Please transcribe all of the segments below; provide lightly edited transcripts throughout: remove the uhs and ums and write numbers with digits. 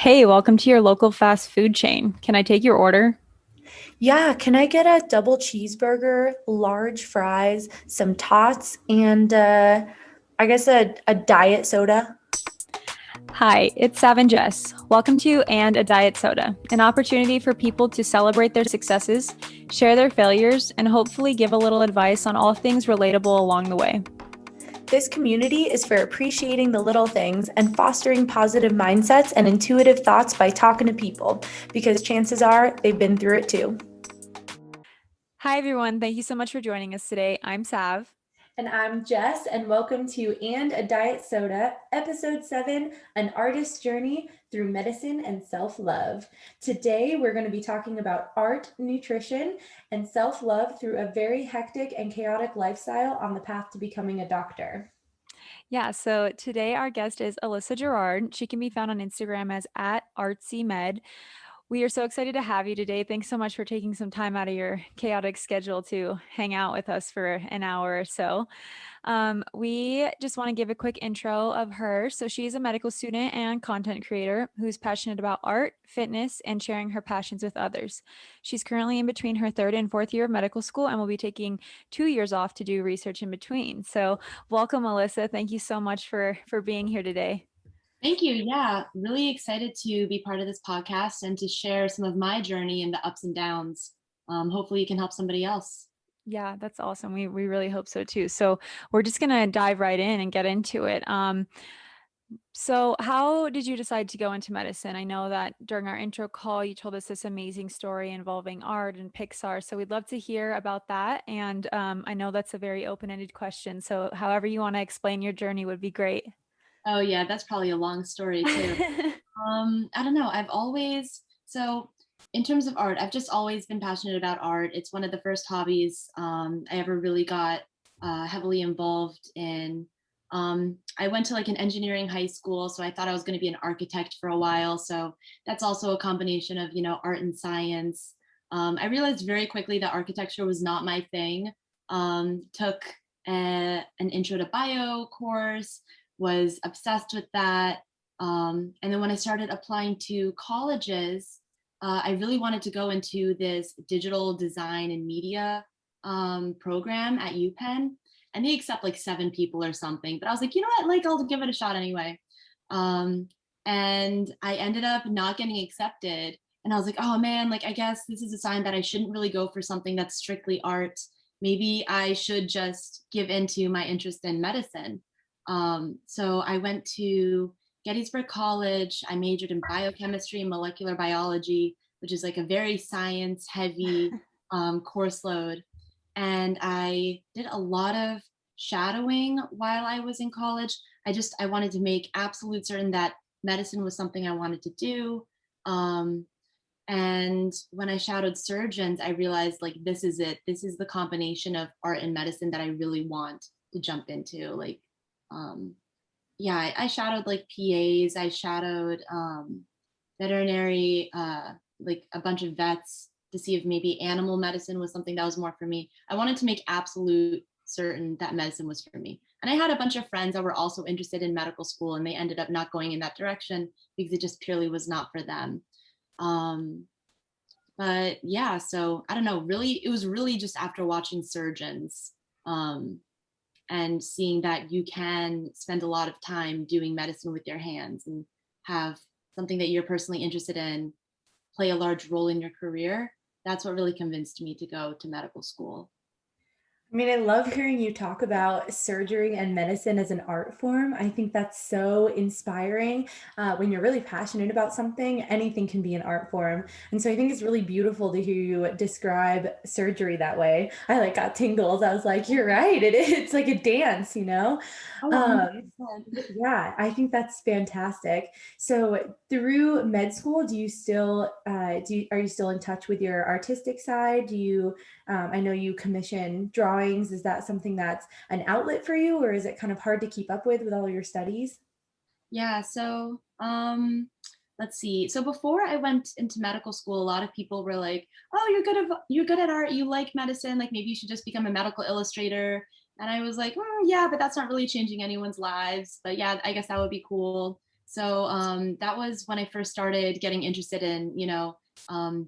Hey, welcome to your local fast food chain. Can I take your order? Yeah, can I get a double cheeseburger, large fries, some tots, and I guess a diet soda? Hi, it's Sav and Jess. Welcome to And a Diet Soda, an opportunity for people to celebrate their successes, share their failures, and hopefully give a little advice on all things relatable along the way. This community is for appreciating the little things and fostering positive mindsets and intuitive thoughts by talking to people, because chances are they've been through it too. Hi, everyone. Thank you so much for joining us today. I'm Sav. And I'm Jess, and welcome to And a Diet Soda, Episode 7, An Artist's Journey Through Medicine and Self-Love. Today, we're going to be talking about art, nutrition, and self-love through a very hectic and chaotic lifestyle on the path to becoming a doctor. Yeah, so today our guest is Alisa Girard. She can be found on Instagram as at artsymed. We are so excited to have you today. Thanks so much for taking some time out of your chaotic schedule to hang out with us for an hour or so. We just want to give a quick intro of her. So, she's a medical student and content creator who's passionate about art, fitness, and sharing her passions with others. She's currently in between her third and fourth year of medical school and will be taking 2 years off to do research in between. So, welcome, Melissa. Thank you so much for being here today. Thank you. Yeah, really excited to be part of this podcast and to share some of my journey and the ups and downs. Hopefully, you can help somebody else. Yeah, that's awesome. We really hope so too. So we're just gonna dive right in and get into it. So how did you decide to go into medicine? I know that during our intro call, you told us this amazing story involving art and Pixar. So we'd love to hear about that. And I know that's a very open-ended question. So however you want to explain your journey would be great. Oh, yeah, that's probably a long story too. I don't know. In terms of art, I've just always been passionate about art. It's one of the first hobbies I ever really got heavily involved in. I went to like an engineering high school, so I thought I was going to be an architect for a while. So that's also a combination of, art and science. I realized very quickly that architecture was not my thing. Took an intro to bio course, was obsessed with that. And then when I started applying to colleges, I really wanted to go into this digital design and media program at UPenn. And they accept like 7 people or something. But I was like, you know what? Like, I'll give it a shot anyway. Um, and I ended up not getting accepted. And I was like, oh man, like, I guess this is a sign that I shouldn't really go for something that's strictly art. Maybe I should just give into my interest in medicine. So I went to Gettysburg College. I majored in biochemistry and molecular biology, which is like a very science heavy course load. And I did a lot of shadowing while I was in college. I wanted to make absolute certain that medicine was something I wanted to do. Um, and when I shadowed surgeons, I realized like this is it. This is the combination of art and medicine that I really want to jump into. Um, yeah, I shadowed like PAs. I shadowed veterinary, like a bunch of vets to see if maybe animal medicine was something that was more for me. I wanted to make absolute certain that medicine was for me. And I had a bunch of friends that were also interested in medical school, and they ended up not going in that direction because it just purely was not for them. Um, but yeah, so I don't know, really, it was really just after watching surgeons um, and seeing that you can spend a lot of time doing medicine with your hands and have something that you're personally interested in play a large role in your career. That's what really convinced me to go to medical school. I mean, I love hearing you talk about surgery and medicine as an art form. I think that's so inspiring. When you're really passionate about something, anything can be an art form. And so I think it's really beautiful to hear you describe surgery that way. I like got tingles. I was like, you're right. It's like a dance, you know? Oh, Um, 100%. yeah, I think that's fantastic. So through med school, do you still are you still in touch with your artistic side? Do you I know you commission drawings. Is that something that's an outlet for you, or is it kind of hard to keep up with all your studies? Yeah, so let's see. So before I went into medical school, a lot of people were like, "Oh, you're good at art. You like medicine. Like maybe you should just become a medical illustrator." And I was like, "Yeah, but that's not really changing anyone's lives. But yeah, I guess that would be cool." So that was when I first started getting interested in,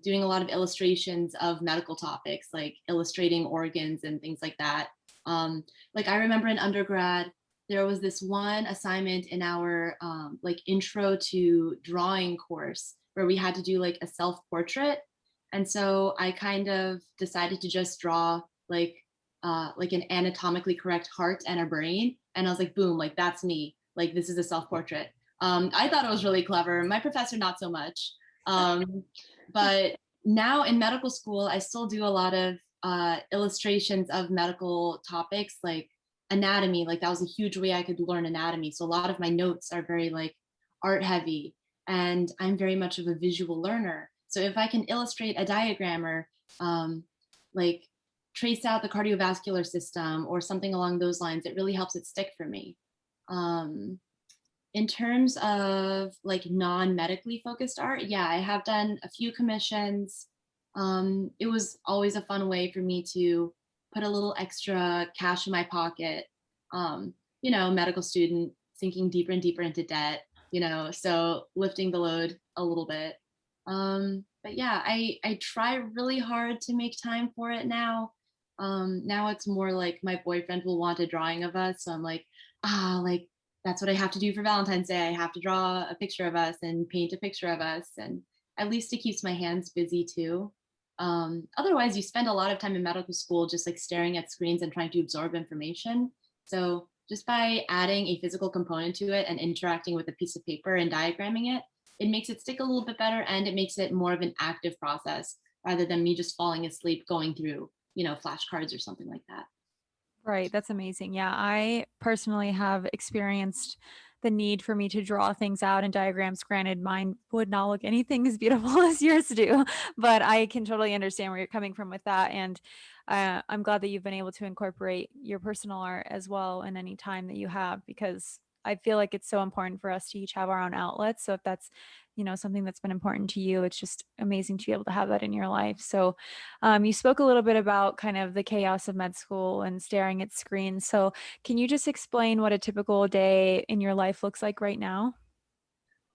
doing a lot of illustrations of medical topics, like illustrating organs and things like that. Like I remember in undergrad, there was this one assignment in our like intro to drawing course where we had to do like a self portrait, and so I kind of decided to just draw like an anatomically correct heart and a brain, and I was like, boom, like that's me. Like this is a self portrait. I thought it was really clever. My professor, not so much. Um, but now in medical school, I still do a lot of illustrations of medical topics like anatomy. Like that was a huge way I could learn anatomy. So a lot of my notes are very like art heavy, and I'm very much of a visual learner. So if I can illustrate a diagram or like trace out the cardiovascular system or something along those lines, it really helps it stick for me. Um, in terms of like non-medically focused art, yeah, I have done a few commissions. It was always a fun way for me to put a little extra cash in my pocket. Medical student sinking deeper and deeper into debt, so lifting the load a little bit. But yeah, I try really hard to make time for it now. Now it's more like my boyfriend will want a drawing of us, so I'm like that's what I have to do for Valentine's Day. I have to draw a picture of us and paint a picture of us. And at least it keeps my hands busy too. Otherwise, you spend a lot of time in medical school just like staring at screens and trying to absorb information. So just by adding a physical component to it and interacting with a piece of paper and diagramming it, it makes it stick a little bit better, and it makes it more of an active process rather than me just falling asleep going through, flashcards or something like that. Right, that's amazing. Yeah, I personally have experienced the need for me to draw things out in diagrams. Granted, mine would not look anything as beautiful as yours do, but I can totally understand where you're coming from with that. And I'm glad that you've been able to incorporate your personal art as well in any time that you have, because I feel like it's so important for us to each have our own outlets. So if that's, something that's been important to you, it's just amazing to be able to have that in your life. So you spoke a little bit about kind of the chaos of med school and staring at screens. So, can you just explain what a typical day in your life looks like right now?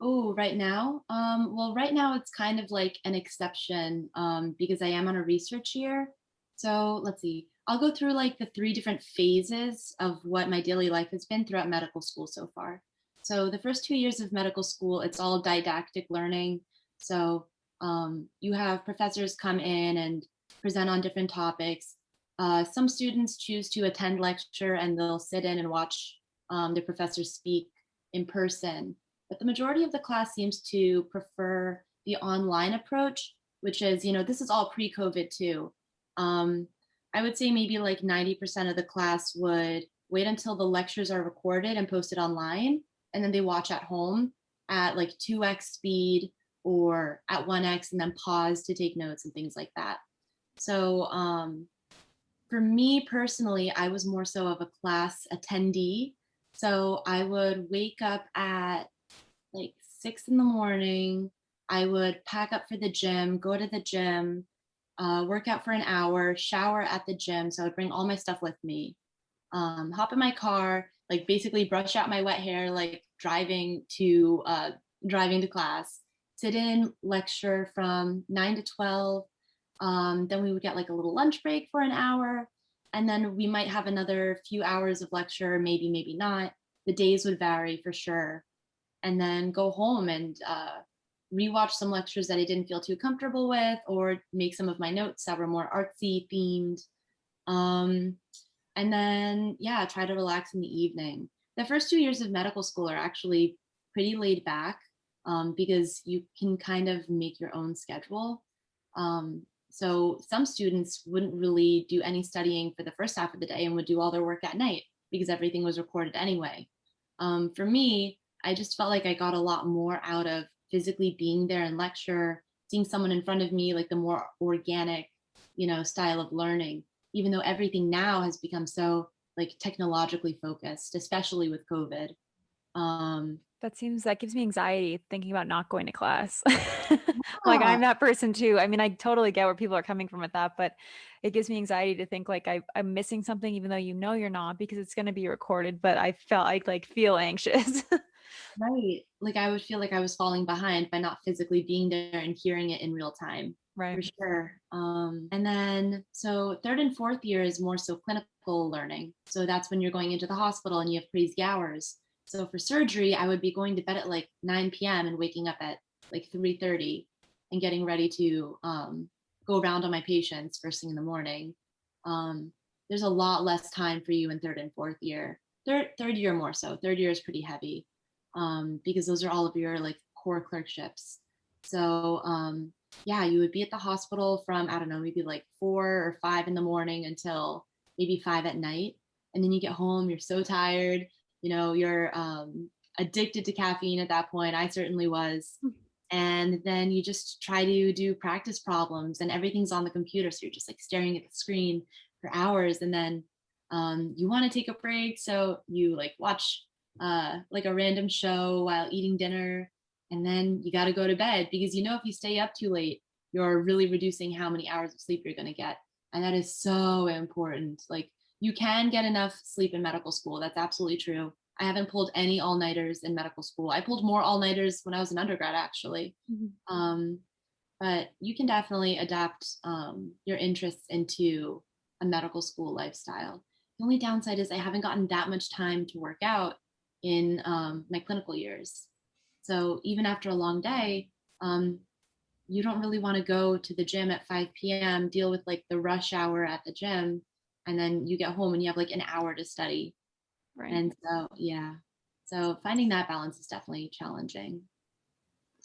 Oh, right now? Well, right now it's kind of like an exception because I am on a research year. So let's see. I'll go through like the three different phases of what my daily life has been throughout medical school so far. So the first 2 years of medical school, it's all didactic learning. So you have professors come in and present on different topics. Some students choose to attend lecture and they'll sit in and watch the professor speak in person, but the majority of the class seems to prefer the online approach, which is, this is all pre-COVID too. Um, I would say maybe like 90% of the class would wait until the lectures are recorded and posted online, and then they watch at home at like 2x speed or at 1x and then pause to take notes and things like that. So for me personally, I was more so of a class attendee. So I would wake up at like 6 in the morning. I would pack up for the gym, go to the gym, work out for an hour, shower at the gym. So I would bring all my stuff with me, hop in my car, like basically brush out my wet hair, like driving to class, sit in, lecture from 9 to 12. Then we would get like a little lunch break for an hour. And then we might have another few hours of lecture, maybe, maybe not. The days would vary for sure, and then go home and rewatch some lectures that I didn't feel too comfortable with, or make some of my notes that were more artsy themed. Um, and then, yeah, try to relax in the evening. The first 2 years of medical school are actually pretty laid back because you can kind of make your own schedule. So some students wouldn't really do any studying for the first half of the day and would do all their work at night because everything was recorded anyway. For me, I just felt like I got a lot more out of physically being there in lecture, seeing someone in front of me, like the more organic, style of learning, even though everything now has become so like technologically focused, especially with COVID. Um, That gives me anxiety thinking about not going to class. Like yeah, I'm that person too. I mean, I totally get where people are coming from with that, but it gives me anxiety to think like I'm missing something, even though you're not, because it's going to be recorded. But I felt like feel anxious. Right. Like I would feel like I was falling behind by not physically being there and hearing it in real time. Right. For sure. And then, so third and fourth year is more so clinical learning. So that's when you're going into the hospital and you have crazy hours. So for surgery, I would be going to bed at like 9 p.m. and waking up at like 3:30 and getting ready to go around on my patients first thing in the morning. Um, there's a lot less time for you in third and fourth year. Third year more so. Third year is pretty heavy because those are all of your like core clerkships. So yeah, you would be at the hospital from, I don't know, maybe like 4 or 5 in the morning until maybe 5 at night. And then you get home, you're so tired, you're addicted to caffeine at that point. I certainly was. And then you just try to do practice problems and everything's on the computer. So you're just like staring at the screen for hours. And then you want to take a break. So you like watch like a random show while eating dinner. And then you got to go to bed because if you stay up too late, you're really reducing how many hours of sleep you're going to get. And that is so important. Like you can get enough sleep in medical school. That's absolutely true. I haven't pulled any all-nighters in medical school. I pulled more all-nighters when I was an undergrad, actually. Mhm. Um, but you can definitely adapt your interests into a medical school lifestyle. The only downside is I haven't gotten that much time to work out in my clinical years. So even after a long day, um, you don't really want to go to the gym at 5 p.m., deal with like the rush hour at the gym, and then you get home and you have like an hour to study. Right. And so, yeah. So finding that balance is definitely challenging.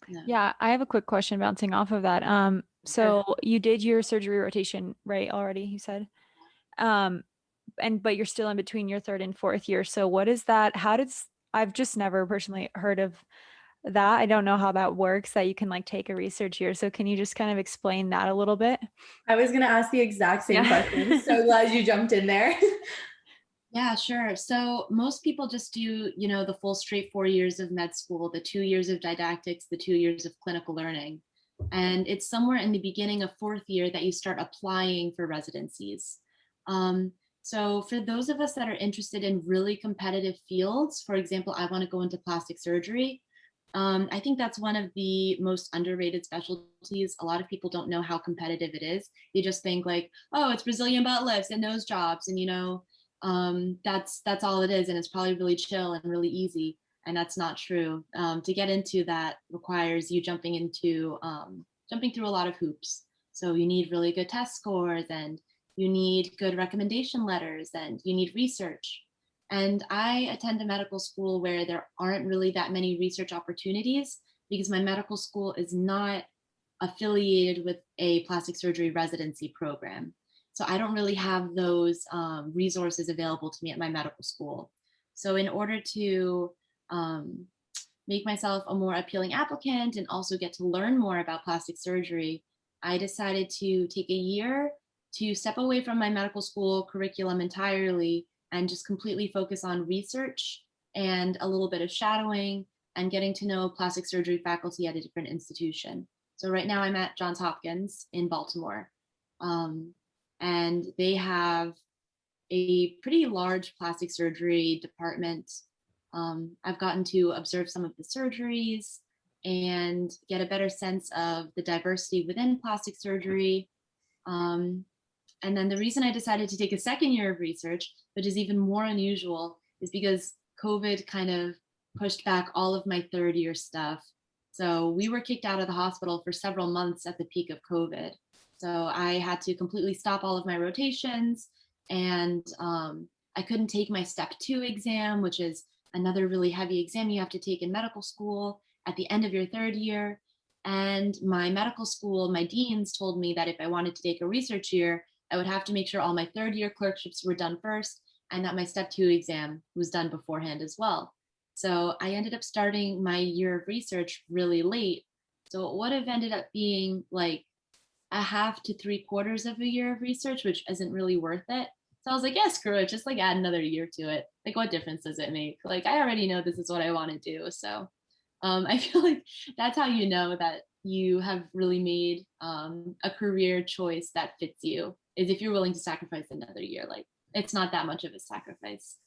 Yeah. Yeah, I have a quick question bouncing off of that. Sure. So you did your surgery rotation, right, already, you said? Um, but you're still in between your third and fourth year. So what is that? I've just never personally heard of that. I don't know how that works, that you can like take a research year. So can you just kind of explain that a little bit? I was going to ask the exact same Yeah. question. So glad you jumped in there. Yeah, sure. So most people just do, the full straight 4 years of med school, the 2 years of didactics, the 2 years of clinical learning. And it's somewhere in the beginning of fourth year that you start applying for residencies. Um, so for those of us that are interested in really competitive fields, for example, I want to go into plastic surgery. I think that's one of the most underrated specialties. A lot of people don't know how competitive it is. They just think like, oh, it's Brazilian butt lifts and nose jobs, and that's all it is, and it's probably really chill and really easy, and that's not true. To get into that requires you jumping through a lot of hoops. So you need really good test scores, and you need good recommendation letters, and you need research. And I attend a medical school where there aren't really that many research opportunities because my medical school is not affiliated with a plastic surgery residency program. So I don't really have those resources available to me at my medical school. So in order to um, make myself a more appealing applicant and also get to learn more about plastic surgery, I decided to take a year to step away from my medical school curriculum entirely and just completely focus on research and a little bit of shadowing and getting to know plastic surgery faculty at a different institution. So right now I'm at Johns Hopkins in Baltimore. Um, and they have a pretty large plastic surgery department. I've gotten to observe some of the surgeries and get a better sense of the diversity within plastic surgery. Um, and then the reason I decided to take a second year of research, which is even more unusual, is because COVID kind of pushed back all of my third year stuff. So we were kicked out of the hospital for several months at the peak of COVID. So I had to completely stop all of my rotations, and I couldn't take my step 2 exam, which is another really heavy exam you have to take in medical school at the end of your third year. And my medical school, my deans told me that if I wanted to take a research year, I would have to make sure all my third year clerkships were done first and that my step 2 exam was done beforehand as well. So I ended up starting my year of research really late. So it would have ended up being like a half to 3/4 of a year of research, which isn't really worth it. So I was like, yeah, screw it. Just like add another year to it. Like, what difference does it make? Like, I already know this is what I want to do. So I feel like that's how you know that you have really made a career choice that fits you, is if you're willing to sacrifice another year. Like, it's not that much of a sacrifice.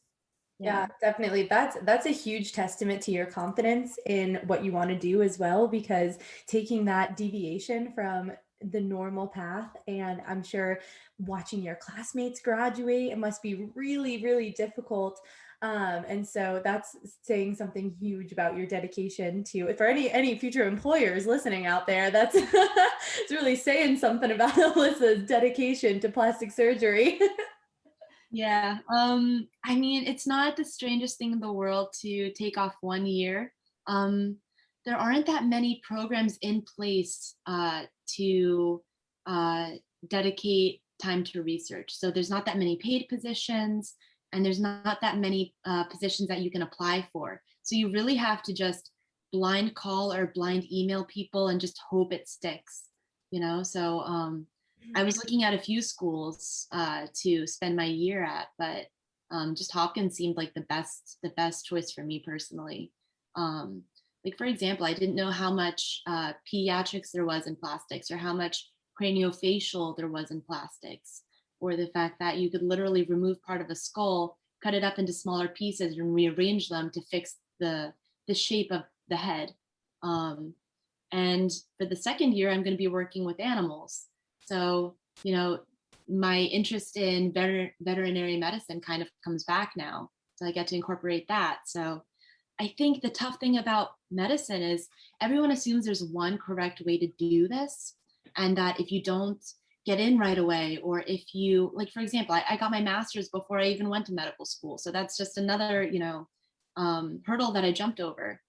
Yeah. Yeah, definitely. That's a huge testament to your confidence in what you want to do as well, because taking that deviation from the normal path, and I'm sure watching your classmates graduate, it must be really, really difficult. And so that's saying something huge about your dedication to, for any future employers listening out there, that's it's really saying something about Alyssa's dedication to plastic surgery. Yeah. I mean, it's not the strangest thing in the world to take off 1 year. Um, there aren't that many programs in place to uh, dedicate time to research. So there's not that many paid positions, and there's not that many positions that you can apply for. So you really have to just blind call or blind email people and just hope it sticks. So I was looking at a few schools to spend my year at, but just Hopkins seemed like the best choice for me personally. Um, like for example, I didn't know how much pediatrics there was in plastics, or how much craniofacial there was in plastics, or the fact that you could literally remove part of a skull, cut it up into smaller pieces, and rearrange them to fix the shape of the head. Um, and for the second year, I'm going to be working with animals. So, my interest in veterinary medicine kind of comes back now. So I get to incorporate that. So I think the tough thing about medicine is everyone assumes there's one correct way to do this. And that if you don't get in right away, or if you, like, for example, I got my master's before I even went to medical school. So that's just another, hurdle that I jumped over.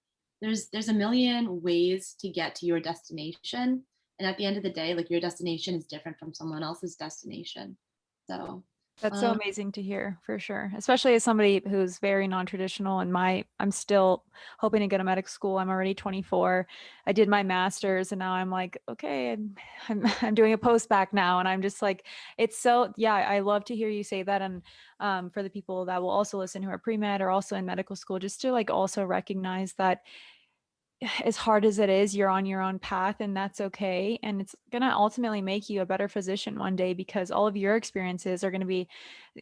There's a million ways to get to your destination, and at the end of the day, like, your destination is different from someone else's destination. So That's so um, amazing to hear, for sure. Especially as somebody who's very non-traditional, and I'm still hoping to go to medical school. I'm already 24. I did my master's, and now I'm like, okay, I'm doing a post back now, and I'm just like, it's so, yeah, I love to hear you say that. And for the people that will also listen who are pre-med or also in medical school, just to like also recognize that as hard as it is, you're on your own path, and that's okay. And it's going to ultimately make you a better physician one day, because all of your experiences are going to be,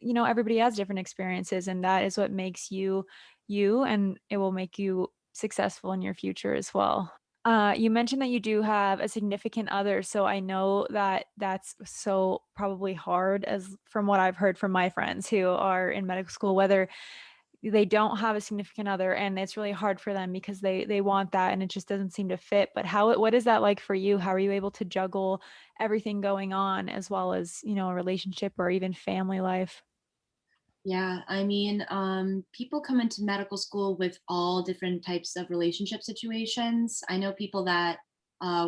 everybody has different experiences, and that is what makes you you, and it will make you successful in your future as well. You mentioned that you do have a significant other, so I know that that's so probably hard, as from what I've heard from my friends who are in medical school, whether they don't have a significant other, and it's really hard for them because they want that, and it just doesn't seem to fit. But what is that like for you? How are you able to juggle everything going on, as well as, a relationship or even family life? Yeah, I mean, people come into medical school with all different types of relationship situations. I know people that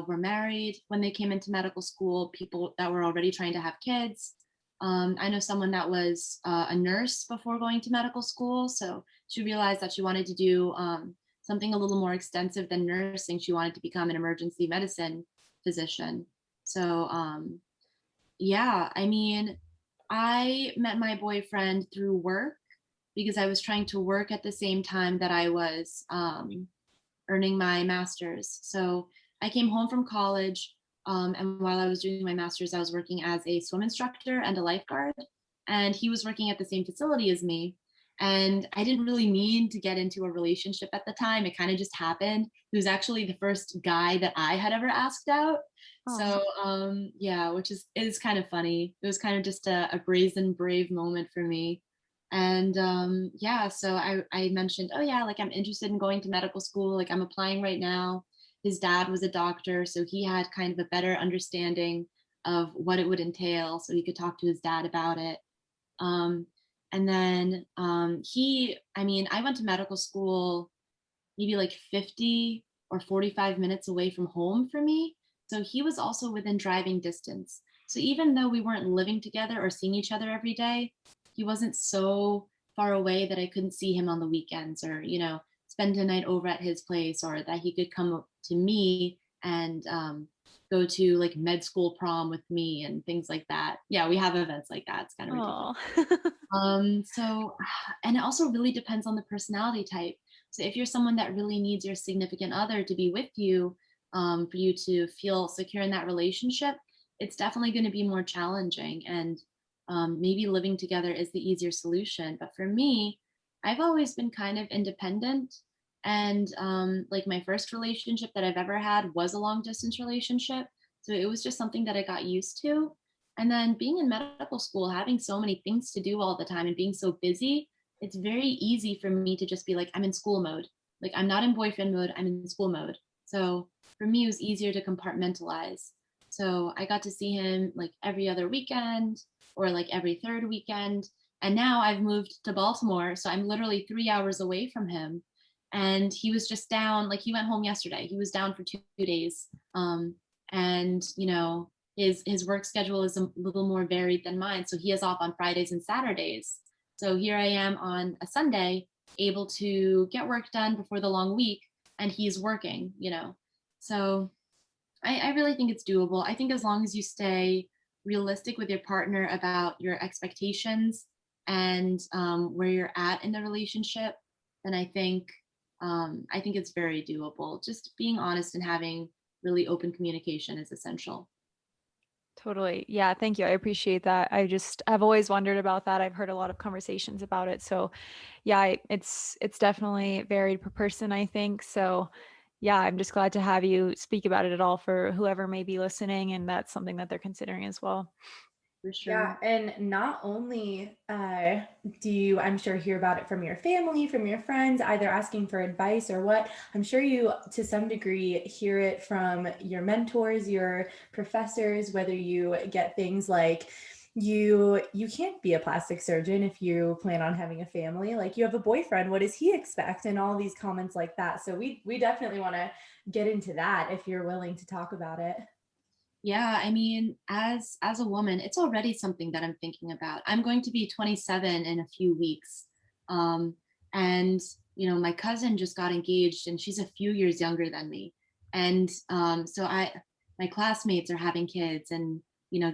were married when they came into medical school, people that were already trying to have kids. I know someone that was a nurse before going to medical school. So she realized that she wanted to do something a little more extensive than nursing. She wanted to become an emergency medicine physician. So, yeah, I mean, I met my boyfriend through work because I was trying to work at the same time that I was earning my master's. So I came home from college, and while I was doing my master's, I was working as a swim instructor and a lifeguard. And he was working at the same facility as me. And I didn't really mean to get into a relationship at the time. It kind of just happened. He was actually the first guy that I had ever asked out. Oh, So yeah, which is kind of funny. It was kind of just a brazen brave moment for me. And yeah, so I mentioned, oh yeah, like, I'm interested in going to medical school, like, I'm applying right now. His dad was a doctor, so he had kind of a better understanding of what it would entail, so he could talk to his dad about it. um, and then I mean, I went to medical school maybe like 50 or 45 minutes away from home for me. So he was also within driving distance. So even though we weren't living together or seeing each other every day, he wasn't so far away that I couldn't see him on the weekends, or, spend a night over at his place, or that he could come to me and go to like med school prom with me and things like that. Yeah, we have events like that. It's kind of ridiculous. oh. So, and it also really depends on the personality type. So if you're someone that really needs your significant other to be with you, for you to feel secure in that relationship, it's definitely going to be more challenging. And maybe living together is the easier solution. But for me, I've always been kind of independent. And like my first relationship that I've ever had was a long distance relationship. So it was just something that I got used to. And then being in medical school, having so many things to do all the time and being so busy, it's very easy for me to just be like, I'm in school mode. Like I'm not in boyfriend mode, I'm in school mode. So for me, it was easier to compartmentalize. So I got to see him like every other weekend or like every third weekend. And now I've moved to Baltimore. So I'm literally 3 hours away from him. And he was just down, like he went home yesterday. He was down for 2 days. And his work schedule is a little more varied than mine. So he is off on Fridays and Saturdays. So here I am on a Sunday, able to get work done before the long week, and he's working. So I really think it's doable. I think as long as you stay realistic with your partner about your expectations and where you're at in the relationship, then I think it's very doable. Just being honest and having really open communication is essential. Totally. Yeah, thank you. I appreciate that. I've always wondered about that. I've heard a lot of conversations about it. So, yeah, it's definitely varied per person, I think. So, yeah, I'm just glad to have you speak about it at all for whoever may be listening and that's something that they're considering as well. For Yeah, sure. and not only do you, I'm sure, hear about it from your family, from your friends, either asking for advice or what, I'm sure you, to some degree, hear it from your mentors, your professors, whether you get things like you can't be a plastic surgeon if you plan on having a family. Like you have a boyfriend, what does he expect? And all these comments like that. So we definitely want to get into that if you're willing to talk about it. Yeah, I mean, as a woman, it's already something that I'm thinking about. I'm going to be 27 in a few weeks. Um, and my cousin just got engaged and she's a few years younger than me. And so my classmates are having kids and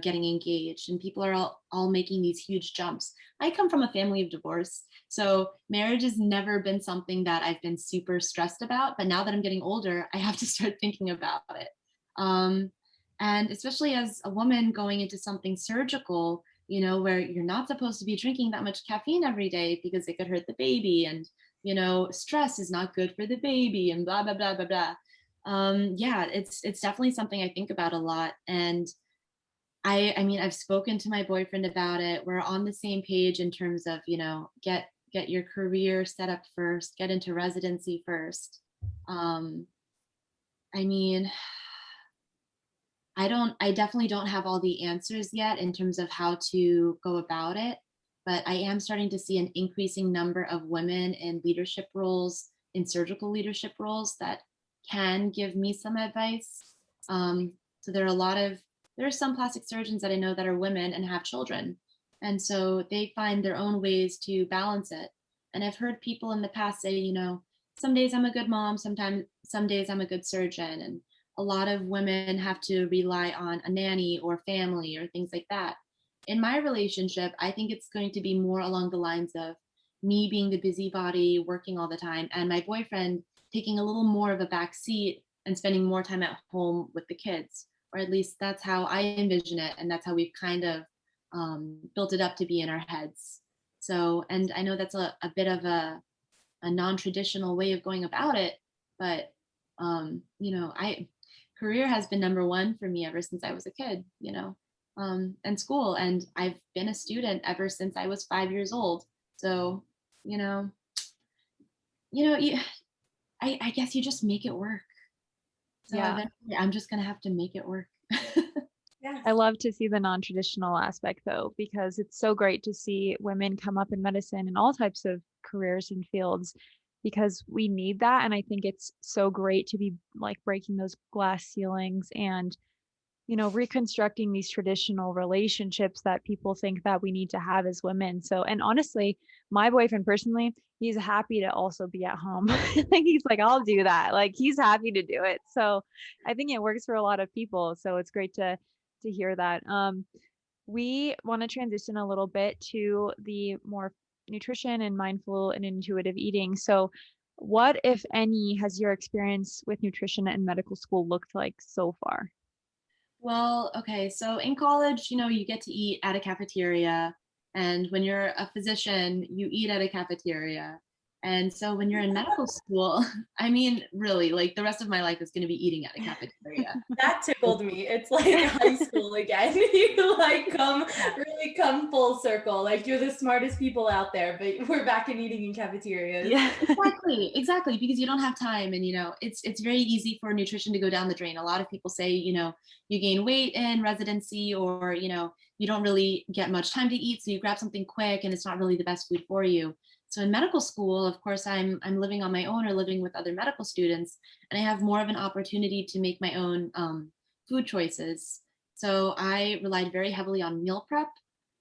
getting engaged and people are all making these huge jumps. I come from a family of divorce, so marriage has never been something that I've been super stressed about, but now that I'm getting older, I have to start thinking about it. Um, and especially as a woman going into something surgical, where you're not supposed to be drinking that much caffeine every day because it could hurt the baby. And, stress is not good for the baby and blah, blah, blah, blah, blah. Yeah, it's definitely something I think about a lot. And I mean, I've spoken to my boyfriend about it. We're on the same page in terms of, get your career set up first, get into residency first. Um, I mean, I definitely don't have all the answers yet in terms of how to go about it, but I am starting to see an increasing number of women in leadership roles, in surgical leadership roles that can give me some advice. So there are some plastic surgeons that I know that are women and have children. And so they find their own ways to balance it. And I've heard people in the past say, some days I'm a good mom, sometimes some days I'm a good surgeon. And a lot of women have to rely on a nanny or family or things like that. In my relationship, I think it's going to be more along the lines of me being the busybody, working all the time, and my boyfriend taking a little more of a back seat and spending more time at home with the kids. Or at least that's how I envision it. And that's how we've kind of built it up to be in our heads. So, and I know that's a bit of a non-traditional way of going about it, but I career has been number one for me ever since I was a kid, and school. And I've been a student ever since I was 5 years old. So, you know, you know, you, I guess you just make it work. So Yeah. eventually I'm just going to have to make it work. Yes. I love to see the non-traditional aspect though, because it's so great to see women come up in medicine and all types of careers and fields because we need that. And I think it's so great to be like breaking those glass ceilings and, reconstructing these traditional relationships that people think that we need to have as women. So, and honestly, my boyfriend personally, he's happy to also be at home. Like he's like, I'll do that. Like he's happy to do it. So I think it works for a lot of people. So it's great to hear that. We want to transition a little bit to the more nutrition and mindful and intuitive eating. So, what, if any, has your experience with nutrition and medical school looked like so far? Well, okay. So in college, you get to eat at a cafeteria. And when you're a physician, you eat at a cafeteria. And so when you're in medical school, I mean, really, like the rest of my life is going to be eating at a cafeteria. That tickled me. It's like high school again. You like Yeah. really come full circle. Like you're the smartest people out there, but we're back in eating in cafeterias. Yeah. Exactly, because you don't have time, and it's very easy for nutrition to go down the drain. A lot of people say, you gain weight in residency, or you don't really get much time to eat, so you grab something quick, and it's not really the best food for you. So in medical school, of course, I'm living on my own or living with other medical students, and I have more of an opportunity to make my own food choices. So I relied very heavily on meal prep.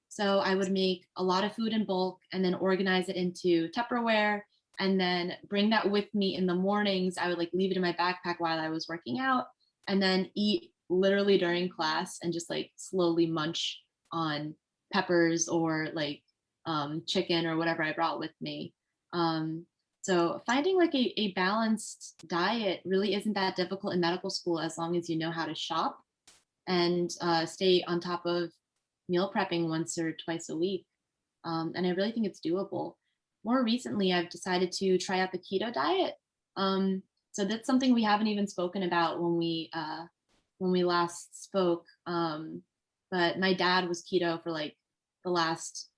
So I would make a lot of food in bulk and then organize it into Tupperware and then bring that with me in the mornings. I would like leave it in my backpack while I was working out and then eat literally during class and just like slowly munch on peppers or like chicken or whatever I brought with me. Um, so finding like a balanced diet really isn't that difficult in medical school as long as you know how to shop and stay on top of meal prepping once or twice a week. And I really think it's doable. More recently, I've decided to try out the keto diet. So that's something we haven't even spoken about when we last spoke. But my dad was keto for like the last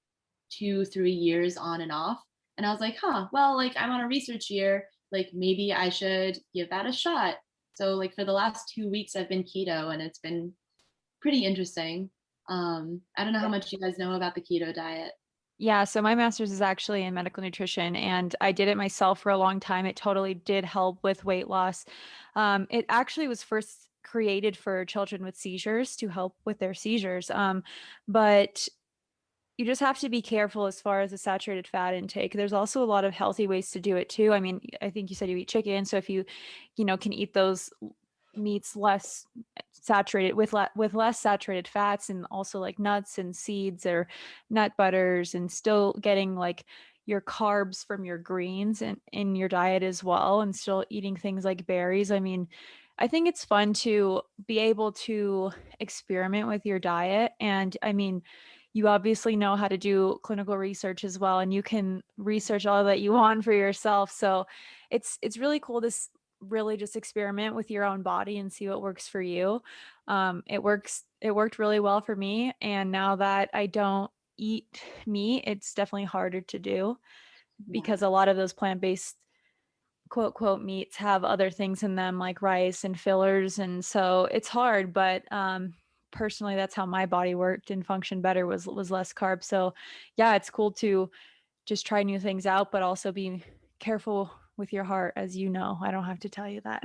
2, 3 years on and off, and I was like, huh, well, like I'm on a research year, like maybe I should give that a shot. So like for the last 2 weeks, I've been keto, and it's been pretty interesting. I don't know how much you guys know about the keto diet. Yeah, so my master's is actually in medical nutrition, and I did it myself for a long time. It totally did help with weight loss. It actually was first created for children with seizures to help with their seizures. But you just have to be careful as far as the saturated fat intake. There's also a lot of healthy ways to do it too. I mean, I think you said you eat chicken, so if you can eat those meats less saturated with less saturated fats, and also like nuts and seeds or nut butters, and still getting like your carbs from your greens and in your diet as well, and still eating things like berries. I mean, I think it's fun to be able to experiment with your diet. And I mean, you obviously know how to do clinical research as well, and you can research all that you want for yourself. So it's really cool to really just experiment with your own body and see what works for you. It worked really well for me, and now that I don't eat meat, it's definitely harder to do Yeah. because a lot of those plant-based quote quote meats have other things in them like rice and fillers, and so it's hard. But personally, that's how my body worked and functioned better, was less carbs. So yeah, it's cool to just try new things out, but also be careful with your heart, as you know. I don't have to tell you that.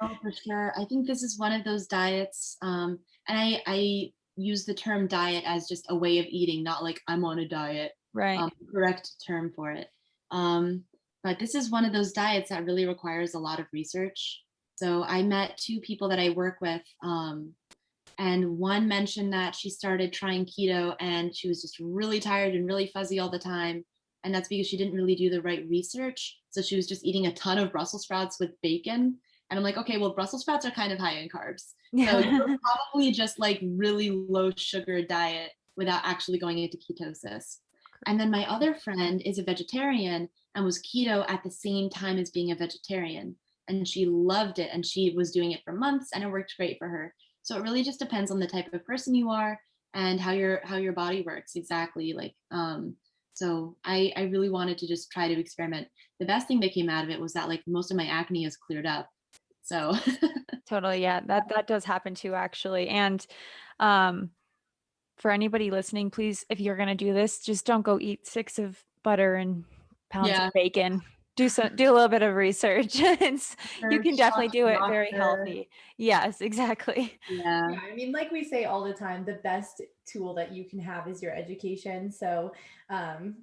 Oh, for sure. I think this is one of those diets, and I use the term diet as just a way of eating, not like I'm on a diet, Right. correct term for it. Um, but this is one of those diets that really requires a lot of research. So I met two people that I work with, and one mentioned that she started trying keto and she was just really tired and really fuzzy all the time. And that's because she didn't really do the right research. So she was just eating a ton of Brussels sprouts with bacon. And I'm like, okay, well, Brussels sprouts are kind of high in carbs. So you're Yeah. probably just like really low sugar diet without actually going into ketosis. And then my other friend is a vegetarian and was keto at the same time as being a vegetarian. And she loved it and she was doing it for months and it worked great for her. So it really just depends on the type of person you are and how your body works exactly. Like so I really wanted to just try to experiment. The best thing that came out of it was that like most of my acne has cleared up. So Totally. Yeah, that does happen too, actually. And um for anybody listening, please, if you're going to do this, just don't go eat six of butter and pounds of yeah, bacon. Do a little bit of research. You can search, talk definitely to do the it very doctor. healthy. Yes, exactly. Yeah. Yeah, I mean, like we say all the time, the best tool that you can have is your education. So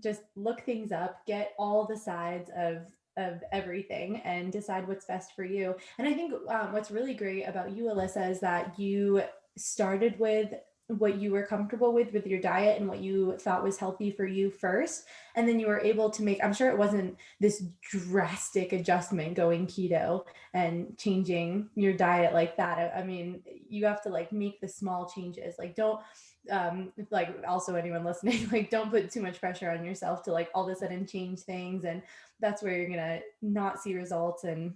just look things up, get all the sides of everything, and decide what's best for you. And I think what's really great about you, Alyssa, is that you started with what you were comfortable with your diet and what you thought was healthy for you first, and then you were able to make. I'm sure it wasn't this drastic adjustment going keto and changing your diet like that. I mean, you have to like make the small changes. Like like also anyone listening, like don't put too much pressure on yourself to like all of a sudden change things, and that's where you're gonna not see results and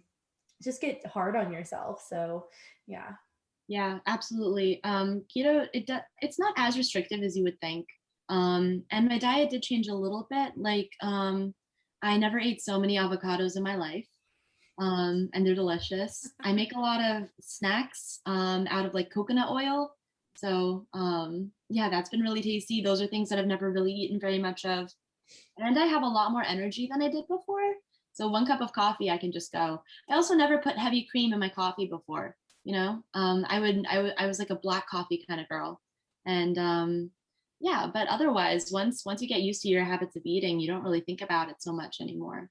just get hard on yourself. So yeah. Yeah, absolutely. Keto, it's not as restrictive as you would think. And my diet did change a little bit. Like, I never ate so many avocados in my life. And they're delicious. I make a lot of snacks out of like coconut oil. So yeah, that's been really tasty. Those are things that I've never really eaten very much of. And I have a lot more energy than I did before. So 1 cup of coffee, I can just go. I also never put heavy cream in my coffee before. I was like a black coffee kind of girl, and yeah. But otherwise, once you get used to your habits of eating, you don't really think about it so much anymore.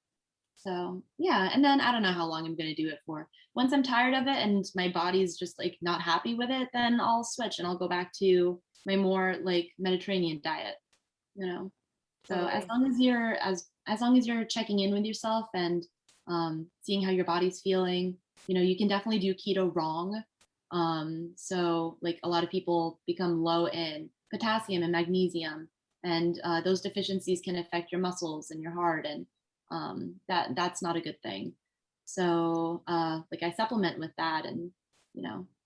So yeah, and then I don't know how long I'm gonna do it for. Once I'm tired of it and my body's just like not happy with it, then I'll switch and I'll go back to my more like Mediterranean diet. You know. So Totally. as long as you're checking in with yourself and seeing how your body's feeling, you can definitely do keto wrong. So like a lot of people become low in potassium and magnesium, and those deficiencies can affect your muscles and your heart, and that's not a good thing. So like I supplement with that, and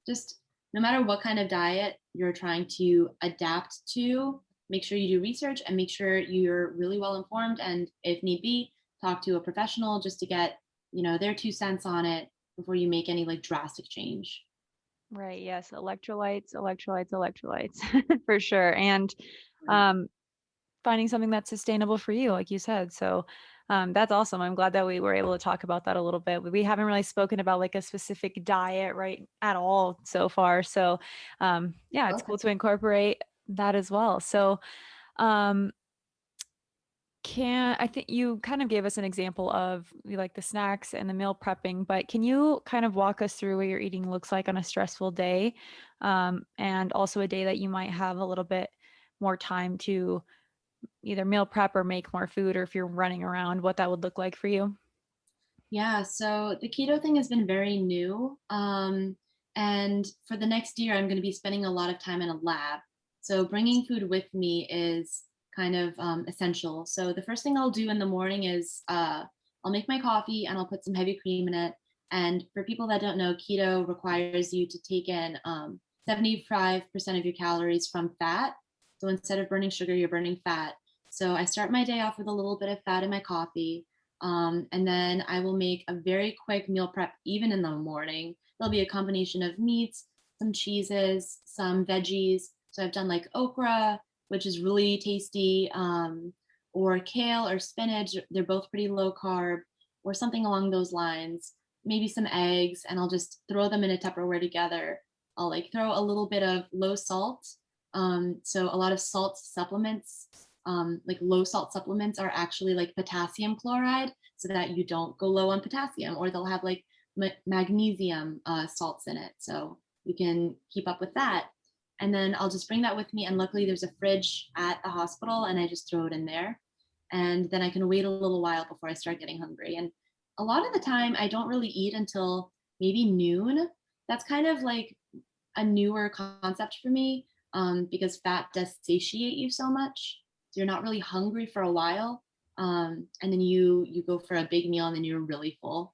just no matter what kind of diet you're trying to adapt to, make sure you do research and make sure you're really well informed, and if need be, talk to a professional just to get their 2 cents on it before you make any like drastic change. Right. Yes. Electrolytes, electrolytes, electrolytes for sure. And Right. um, finding something that's sustainable for you, like you said. So that's awesome. I'm glad that we were able to talk about that a little bit. We haven't really spoken about like a specific diet, right, at all so far. So yeah, it's Okay. cool to incorporate that as well. So um, can I think you kind of gave us an example of like the snacks and the meal prepping, but can you kind of walk us through what your eating looks like on a stressful day, and also a day that you might have a little bit more time to either meal prep or make more food, or if you're running around, what that would look like for you? Yeah, so the keto thing has been very new. And for the next year, I'm going to be spending a lot of time in a lab. So bringing food with me is kind of essential. So the first thing I'll do in the morning is I'll make my coffee and I'll put some heavy cream in it. And for people that don't know, keto requires you to take in 75% of your calories from fat. So instead of burning sugar, you're burning fat. So I start my day off with a little bit of fat in my coffee. And then I will make a very quick meal prep, even in the morning. There'll be a combination of meats, some cheeses, some veggies. So I've done like okra, which is really tasty, or kale or spinach. They're both pretty low carb, or something along those lines. Maybe some eggs, and I'll just throw them in a Tupperware together. I'll like throw a little bit of low salt. So a lot of salt supplements, like low salt supplements, are actually like potassium chloride, so that you don't go low on potassium, or they'll have like magnesium salts in it, so you can keep up with that. And then I'll just bring that with me, and luckily there's a fridge at the hospital, and I just throw it in there, and then I can wait a little while before I start getting hungry. And a lot of the time I don't really eat until maybe noon. That's kind of like a newer concept for me, because fat does satiate you so much. So you're not really hungry for a while. And then you go for a big meal and then you're really full.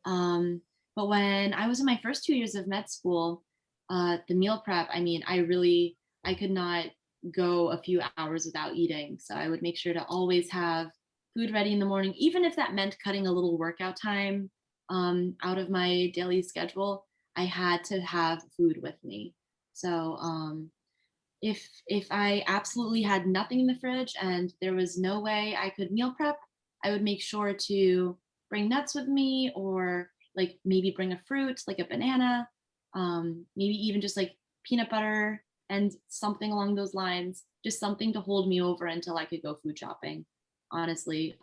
Um, but when I was in my first 2 years of med school, the meal prep, I mean, I could not go a few hours without eating. So I would make sure to always have food ready in the morning, even if that meant cutting a little workout time out of my daily schedule. I had to have food with me. So if I absolutely had nothing in the fridge and there was no way I could meal prep, I would make sure to bring nuts with me, or like maybe bring a fruit like a banana, maybe even just like peanut butter and something along those lines, just something to hold me over until I could go food shopping. Honestly,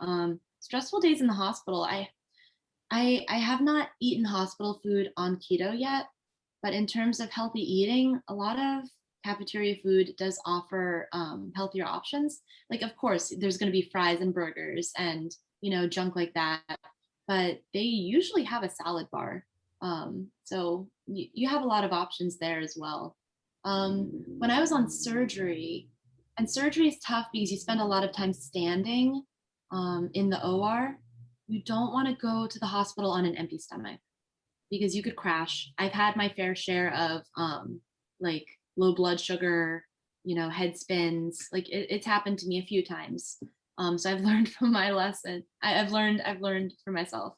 stressful days in the hospital. I have not eaten hospital food on keto yet, but in terms of healthy eating, a lot of cafeteria food does offer healthier options. Like, of course, there's going to be fries and burgers and junk like that, but they usually have a salad bar. So you have a lot of options there as well. When I was on surgery, and surgery is tough because you spend a lot of time standing in the OR. You don't want to go to the hospital on an empty stomach because you could crash. I've had my fair share of like low blood sugar, head spins. Like it's happened to me a few times. So I've learned from my lesson. I've learned for myself.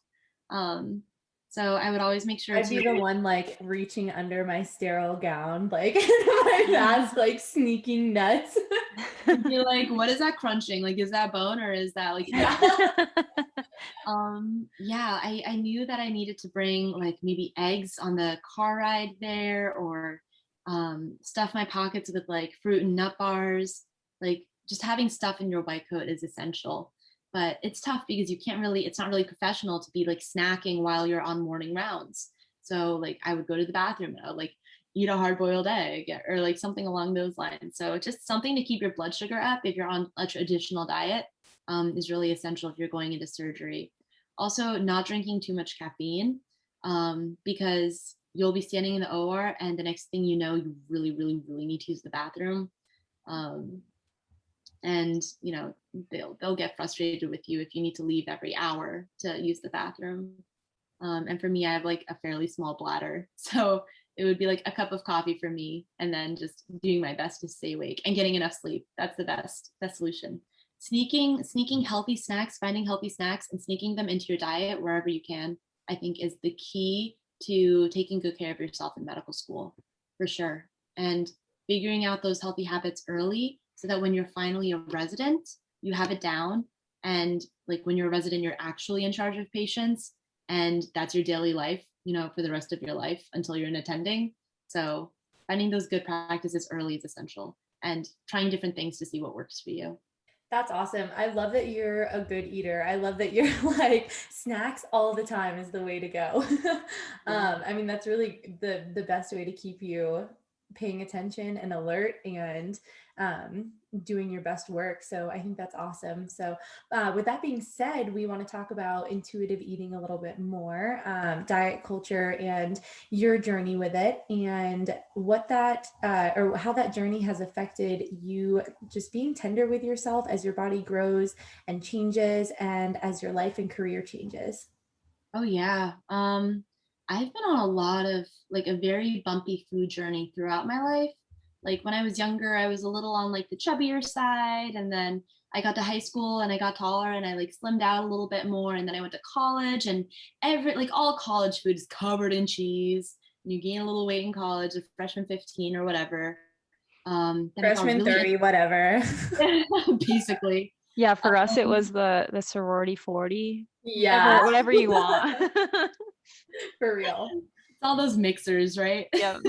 Um, so I would always make sure I'd to. be the one like reaching under my sterile gown, like in my mask, like sneaking nuts. Be like, what is that crunching? Like, is that bone or is that like Yeah. yeah, I knew that I needed to bring like maybe eggs on the car ride there, or stuff my pockets with like fruit and nut bars. Like just having stuff in your white coat is essential. But it's tough because it's not really professional to be like snacking while you're on morning rounds. So like I would go to the bathroom and I would like eat a hard boiled egg or like something along those lines. So just something to keep your blood sugar up if you're on a traditional diet is really essential if you're going into surgery. Also, not drinking too much caffeine because you'll be standing in the OR and the next thing you know, you really, really, really need to use the bathroom. Um, and they'll get frustrated with you if you need to leave every hour to use the bathroom. And for me, I have like a fairly small bladder, so it would be like a cup of coffee for me, and then just doing my best to stay awake and getting enough sleep. That's the best solution. Sneaking healthy snacks, finding healthy snacks, and sneaking them into your diet wherever you can, I think is the key to taking good care of yourself in medical school, for sure. And figuring out those healthy habits early so that when you're finally a resident, you have it down. And like when you're a resident, you're actually in charge of patients, and that's your daily life, for the rest of your life until you're an attending. So finding those good practices early is essential, and trying different things to see what works for you. That's awesome. I love that you're a good eater. I love that you're like snacks all the time is the way to go. Yeah. I mean, that's really the best way to keep you paying attention and alert and um, doing your best work. So I think that's awesome. So with that being said, we want to talk about intuitive eating a little bit more, diet culture and your journey with it, and what that or how that journey has affected you just being tender with yourself as your body grows and changes and as your life and career changes. Oh yeah. I've been on a lot of like a very bumpy food journey throughout my life. Like when I was younger, I was a little on like the chubbier side, and then I got to high school and I got taller and I like slimmed out a little bit more, and then I went to college, and all college food is covered in cheese. And you gain a little weight in college, a freshman 15 or whatever. Then I got Freshman really 30, whatever. basically. Yeah, for us it Um, was the sorority 40. Yeah, Whatever you want. for real. it's all those mixers, right? Yep.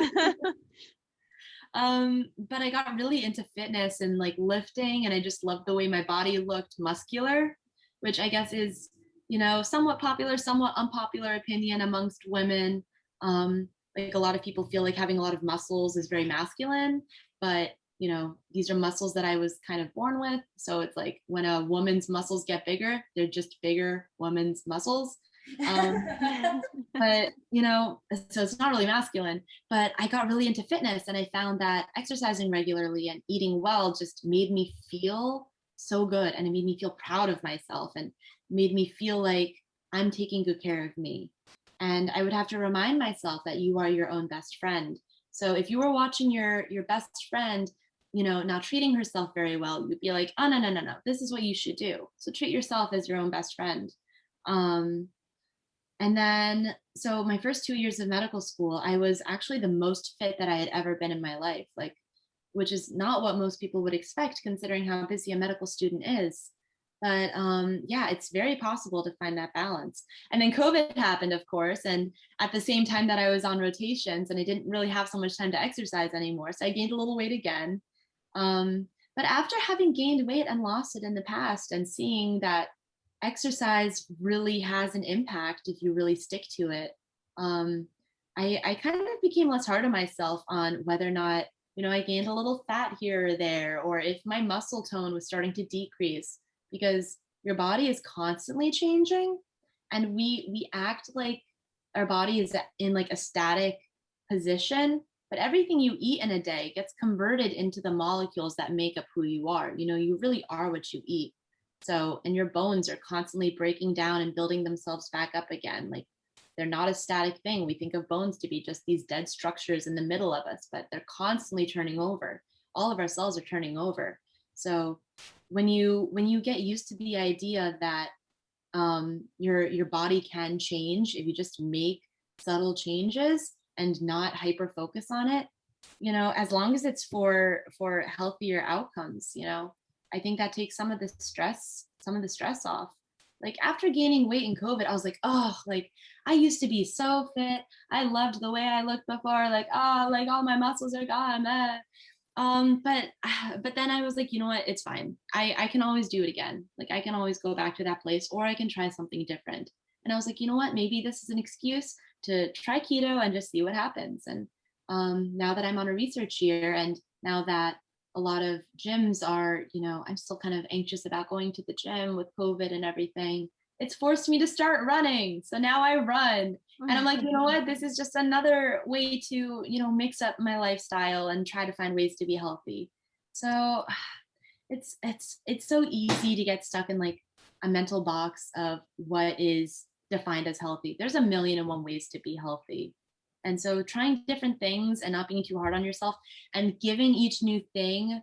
But I got really into fitness and like lifting, and I just loved the way my body looked muscular, which I guess is, somewhat popular, somewhat unpopular opinion amongst women. Like a lot of people feel like having a lot of muscles is very masculine, but these are muscles that I was kind of born with. So it's like when a woman's muscles get bigger, they're just bigger woman's muscles. Um, but so it's not really masculine. But I got really into fitness, and I found that exercising regularly and eating well just made me feel so good, and it made me feel proud of myself, and made me feel like I'm taking good care of me. And I would have to remind myself that you are your own best friend. So if you were watching your best friend not treating herself very well, you'd be like, oh, no, no, no, no, this is what you should do. So treat yourself as your own best friend. um, and then, so my first 2 years of medical school, I was actually the most fit that I had ever been in my life, like, which is not what most people would expect considering how busy a medical student is. But yeah, it's very possible to find that balance. And then COVID happened, of course. And at the same time that I was on rotations, and I didn't really have so much time to exercise anymore. So I gained a little weight again. But after having gained weight and lost it in the past, and seeing that exercise really has an impact if you really stick to it, um, I kind of became less hard on myself on whether or not, I gained a little fat here or there, or if my muscle tone was starting to decrease, because your body is constantly changing, and we act like our body is in like a static position, but everything you eat in a day gets converted into the molecules that make up who you are. You really are what you eat. So, and your bones are constantly breaking down and building themselves back up again. Like, they're not a static thing. We think of bones to be just these dead structures in the middle of us, but they're constantly turning over. All of our cells are turning over. So when you get used to the idea that your body can change if you just make subtle changes and not hyper focus on it, as long as it's for healthier outcomes, I think that takes some of the stress off. Like, after gaining weight in COVID, I was like, oh, like, I used to be so fit. I loved the way I looked before. Like, oh, like, all my muscles are gone. But then I was like, you know what? It's fine. I can always do it again. Like, I can always go back to that place, or I can try something different. And I was like, you know what? Maybe this is an excuse to try keto and just see what happens. And now that I'm on a research year, and now that a lot of gyms are, I'm still kind of anxious about going to the gym with COVID and everything. It's forced me to start running. So now I run. And I'm like, you know what? This is just another way to, mix up my lifestyle and try to find ways to be healthy. So it's so easy to get stuck in like a mental box of what is defined as healthy. There's a million and one ways to be healthy. And so trying different things and not being too hard on yourself and giving each new thing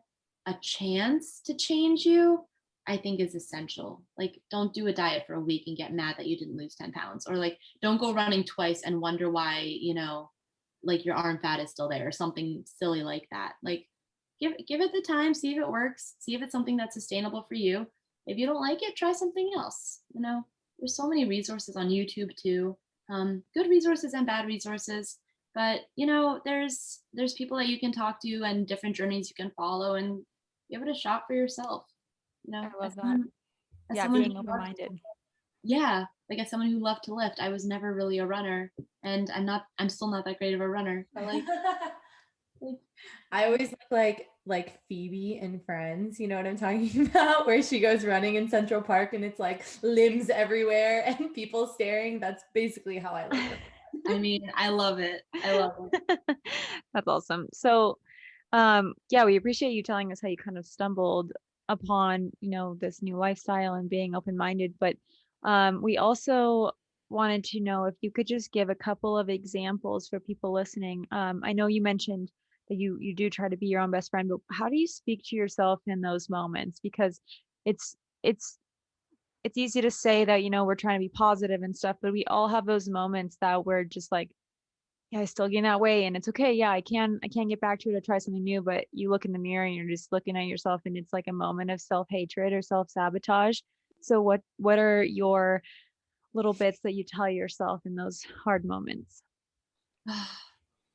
a chance to change you, I think is essential. Like, don't do a diet for a week and get mad that you didn't lose 10 pounds. Or like, don't go running twice and wonder why, like, your arm fat is still there, or something silly like that. Like, give it the time, see if it works, see if it's something that's sustainable for you. If you don't like it, try something else. There's so many resources on YouTube too. Good resources and bad resources, but there's people that you can talk to and different journeys you can follow, and give it a shot for yourself. I As love that. someone, as Yeah, someone being who loved, open-minded. yeah, like, as someone who loved to lift, I was never really a runner, and I'm still not that great of a runner, but like I always look like Phoebe in Friends, you know what I'm talking about? Where she goes running in Central Park and it's like limbs everywhere and people staring. That's basically how I look. I mean, I love it. I love it. That's awesome. So, yeah, we appreciate you telling us how you kind of stumbled upon, this new lifestyle and being open-minded. But we also wanted to know if you could just give a couple of examples for people listening. I know you mentioned that you do try to be your own best friend, but how do you speak to yourself in those moments? Because it's it's it's easy to say that, we're trying to be positive and stuff, but we all have those moments that we're just like, yeah, I still gain that weight and it's okay. Yeah, I can get back to it or try something new. But you look in the mirror and you're just looking at yourself and it's like a moment of self-hatred or self-sabotage. So what are your little bits that you tell yourself in those hard moments?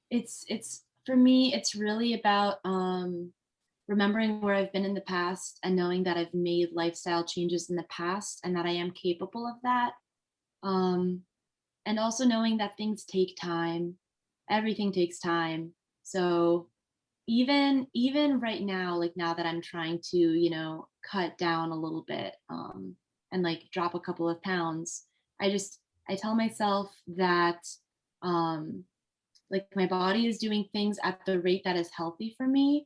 It's for me, it's really about remembering where I've been in the past and knowing that I've made lifestyle changes in the past and that I am capable of that. Um, and also knowing that things take time. Everything takes time. So even right now, like, now that I'm trying to, cut down a little bit, and like drop a couple of pounds, I tell myself that, um like, my body is doing things at the rate that is healthy for me,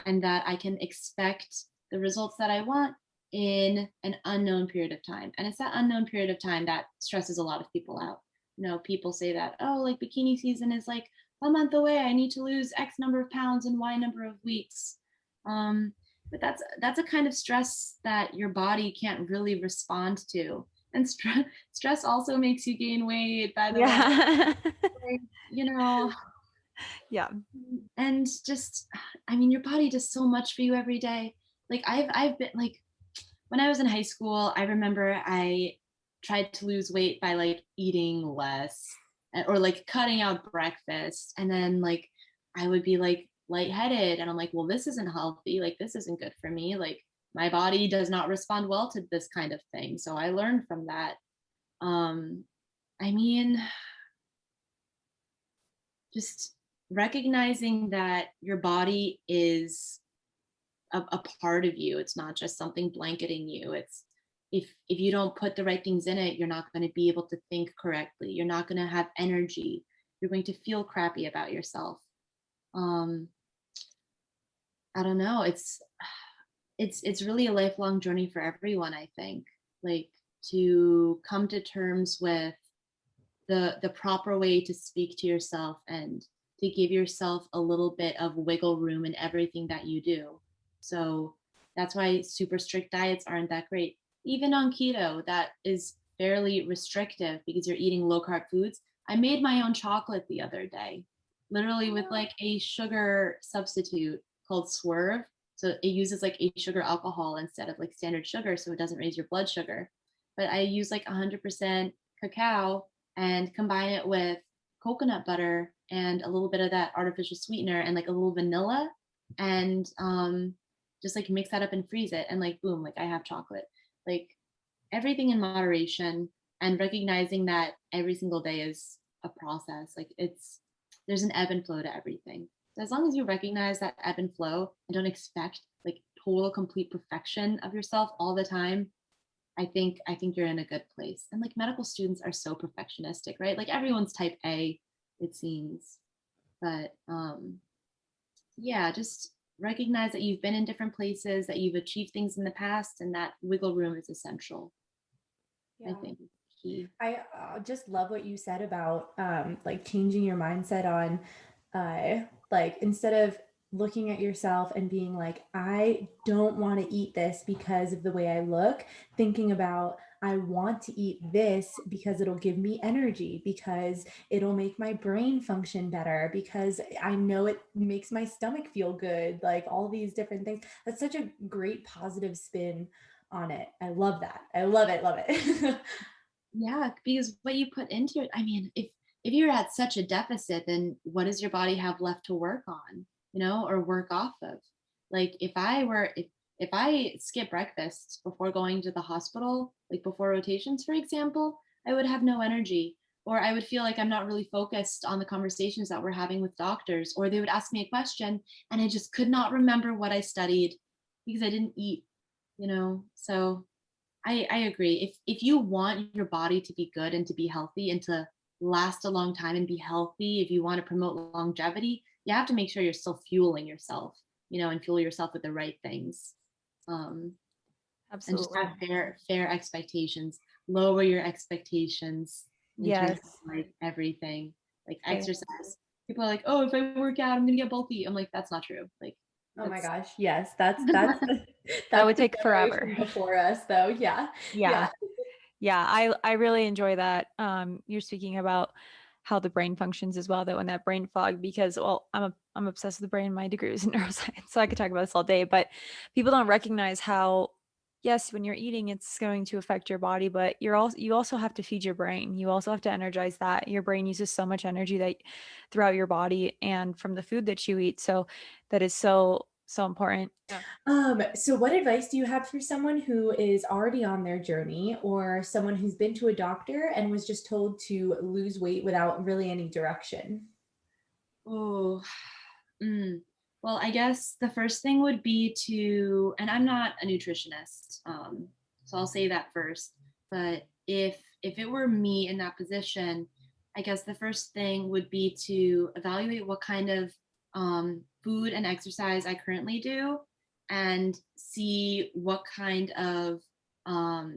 and that I can expect the results that I want in an unknown period of time. And it's that unknown period of time that stresses a lot of people out. People say that, oh, like, bikini season is like a month away. I need to lose X number of pounds in Y number of weeks. Um, but that's a kind of stress that your body can't really respond to. And stress also makes you gain weight, by the way. Yeah. Like, you know, Yeah. and just, I mean, your body does so much for you every day. Like, I've been like, when I was in high school, I remember I tried to lose weight by like eating less, or like cutting out breakfast, and then like I would be like lightheaded, and I'm like, well, this isn't healthy, like, this isn't good for me, like, my body does not respond well to this kind of thing. So I learned from that. um I mean, just recognizing that your body is a part of you. It's not just something blanketing you. It's, if you don't put the right things in it, you're not going to be able to think correctly. You're not going to have energy. You're going to feel crappy about yourself. um I don't know, it's really a lifelong journey for everyone, I think. Like, to come to terms with the proper way to speak to yourself and to give yourself a little bit of wiggle room in everything that you do. So that's why super strict diets aren't that great. Even on keto, that is fairly restrictive because you're eating low carb foods. I made my own chocolate the other day, literally with like a sugar substitute called Swerve. So it uses like a sugar alcohol instead of like standard sugar, so it doesn't raise your blood sugar. But I use like 100% cacao and combine it with coconut butter and a little bit of that artificial sweetener and like a little vanilla, and just like mix that up and freeze it, and like boom, like I have chocolate. Like, everything in moderation, and recognizing that every single day is a process. Like, there's an ebb and flow to everything. So as long as you recognize that ebb and flow and don't expect like total complete perfection of yourself all the time, I think you're in a good place. And like, medical students are so perfectionistic, right? Like, everyone's type A, it seems. But yeah, just recognize that you've been in different places, that you've achieved things in the past, and that wiggle room is essential. I Yeah. think key. I just love what you said about like changing your mindset on like instead of looking at yourself and being like, I don't want to eat this because of the way I look, thinking about, I want to eat this because it'll give me energy, because it'll make my brain function better, because I know it makes my stomach feel good, like all these different things. That's such a great positive spin on it. I love that. I love it. Love it. Yeah, because what you put into it, I mean, if you're at such a deficit, then what does your body have left to work on, or work off of? Like, if I skip breakfast before going to the hospital, like before rotations, for example, I would have no energy, or I would feel like I'm not really focused on the conversations that we're having with doctors, or they would ask me a question and I just could not remember what I studied because I didn't eat. So I agree. If you want your body to be good and to be healthy and to last a long time and be healthy, if you want to promote longevity, you have to make sure you're still fueling yourself, and fuel yourself with the right things. Um, and just Absolutely. have fair expectations. Lower your expectations in terms of Yes. like everything, like Fair. exercise. People are like, oh, if I work out, I'm gonna get bulky. I'm like, that's not true. Like, Oh my that's gosh. Yes, that's That that's would the take forever. generation before us though. Yeah. Yeah. Yeah. Yeah, I really enjoy that. You're speaking about how the brain functions as well, though, in that brain fog, because well, I'm obsessed with the brain. My degree is in neuroscience, so I could talk about this all day. But people don't recognize how, yes, when you're eating, it's going to affect your body, but you also have to feed your brain. You also have to energize that. Your brain uses so much energy that throughout your body and from the food that you eat. So that is so important. Yeah. So what advice do you have for someone who is already on their journey, or someone who's been to a doctor and was just told to lose weight without really any direction? oh. Mm. Well, I guess the first thing would be and I'm not a nutritionist, so I'll say that first. But if it were me in that position, I guess the first thing would be to evaluate what kind of food and exercise I currently do, and see what kind of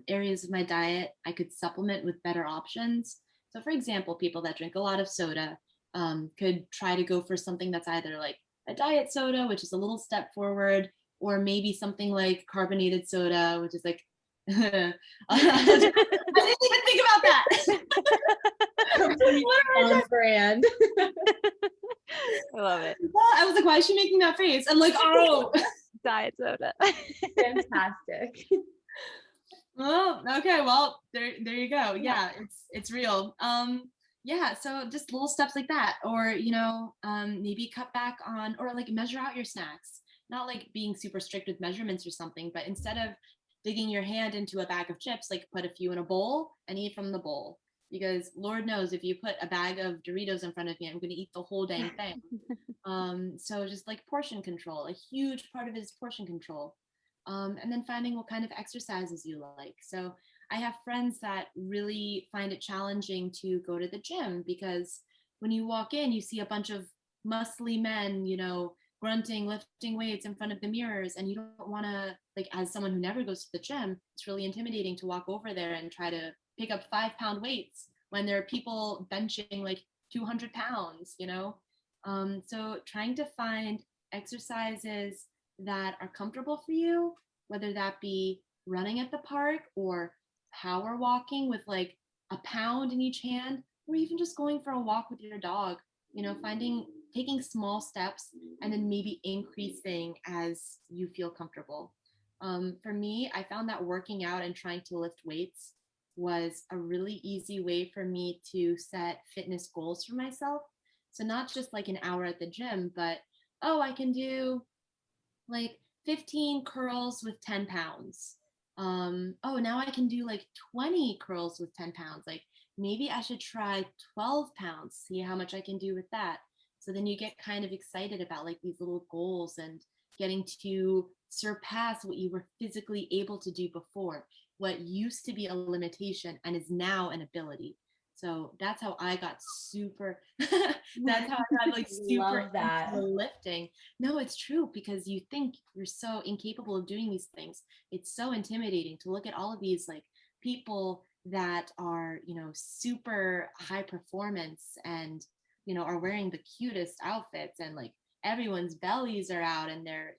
areas of my diet I could supplement with better options. So, for example, people that drink a lot of soda could try to go for something that's either like a diet soda, which is a little step forward, or maybe something like carbonated soda, which is like, I didn't even think about that. Completely on brand. I love it. I was like, why is she making that face? I'm like, oh, Diet soda. Fantastic. oh, okay. Well, there you go. Yeah, it's real. Yeah. So just little steps like that, or maybe cut back on, or like measure out your snacks. Not like being super strict with measurements or something, but instead of digging your hand into a bag of chips, like put a few in a bowl and eat from the bowl. Because Lord knows if you put a bag of Doritos in front of me, I'm going to eat the whole dang thing. So just like portion control, a huge part of it is portion control. And then finding what kind of exercises you like. So I have friends that really find it challenging to go to the gym because when you walk in, you see a bunch of muscly men, grunting, lifting weights in front of the mirrors. And you don't want to, like, as someone who never goes to the gym, it's really intimidating to walk over there and try to pick up 5 pound weights when there are people benching like 200 pounds, So trying to find exercises that are comfortable for you, whether that be running at the park or power walking with like a pound in each hand, or even just going for a walk with your dog, taking small steps and then maybe increasing as you feel comfortable. For me, I found that working out and trying to lift weights was a really easy way for me to set fitness goals for myself. So, not just like an hour at the gym, but oh, I can do like 15 curls with 10 pounds. Oh, now I can do like 20 curls with 10 pounds. Like maybe I should try 12 pounds, see how much I can do with that. So then you get kind of excited about like these little goals and getting to surpass what you were physically able to do before, what used to be a limitation and is now an ability. So that's how I got super, that's how I got like super Love that. into lifting. No, it's true, because you think you're so incapable of doing these things. It's so intimidating to look at all of these like people that are, super high performance and, are wearing the cutest outfits, and like everyone's bellies are out and they're,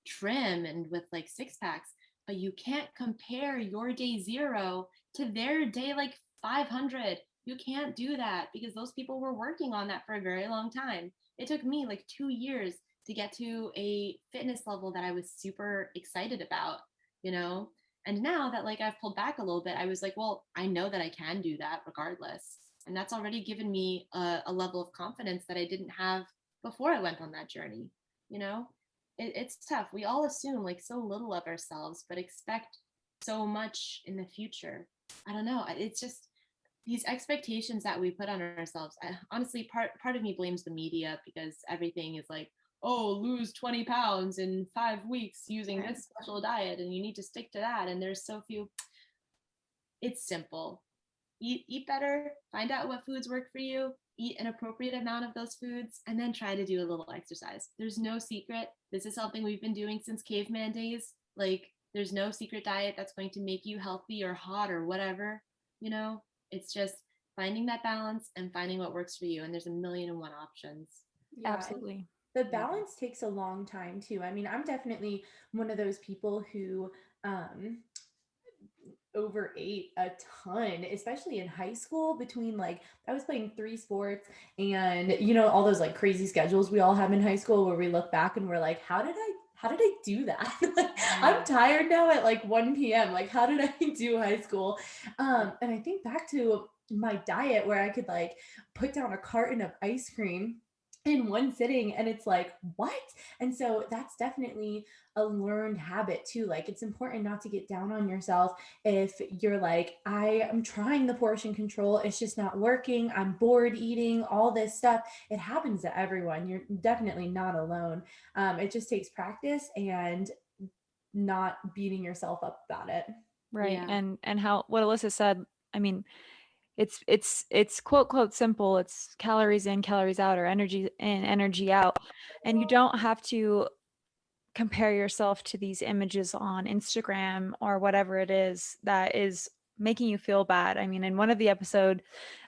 trim and with like six packs. But you can't compare your day zero to their day like 500. You can't do that because those people were working on that for a very long time. It took me like 2 years to get to a fitness level that I was super excited about, you know? And now that like I've pulled back a little bit, I was like, well, I know that I can do that regardless. And that's already given me a level of confidence that I didn't have before I went on that journey, you know? It's tough. We all assume like so little of ourselves, but expect so much in the future. I don't know. It's just these expectations that we put on ourselves. Honestly, part of me blames the media because everything is like, oh, lose 20 pounds in 5 weeks using this special diet, and you need to stick to that. And there's so few. It's simple. Eat better, find out what foods work for you, eat an appropriate amount of those foods, and then try to do a little exercise. There's no secret. This is something we've been doing since caveman days. Like, there's no secret diet that's going to make you healthy or hot or whatever, you know? It's just finding that balance and finding what works for you. And there's a million and one options. Yeah, and Absolutely. the Yeah. balance takes a long time too. I mean, I'm definitely one of those people who um overate a ton, especially in high school. Between like, I was playing 3 sports, and all those like crazy schedules we all have in high school where we look back and we're like, how did I do that? Like, I'm tired now at like 1 p.m. Like, how did I do high school? And I think back to my diet where I could like put down a carton of ice cream in one sitting, and it's like, what? And so that's definitely a learned habit too. Like, it's important not to get down on yourself if you're like, I am trying the portion control, it's just not working, I'm bored eating, all this stuff. It happens to everyone. You're definitely not alone. It just takes practice and not beating yourself up about it. Right. Yeah. And how what Alyssa said, I mean, it's quote simple. It's calories in, calories out, or energy in, energy out. And you don't have to compare yourself to these images on Instagram or whatever it is that is making you feel bad. I mean, in one of the episodes,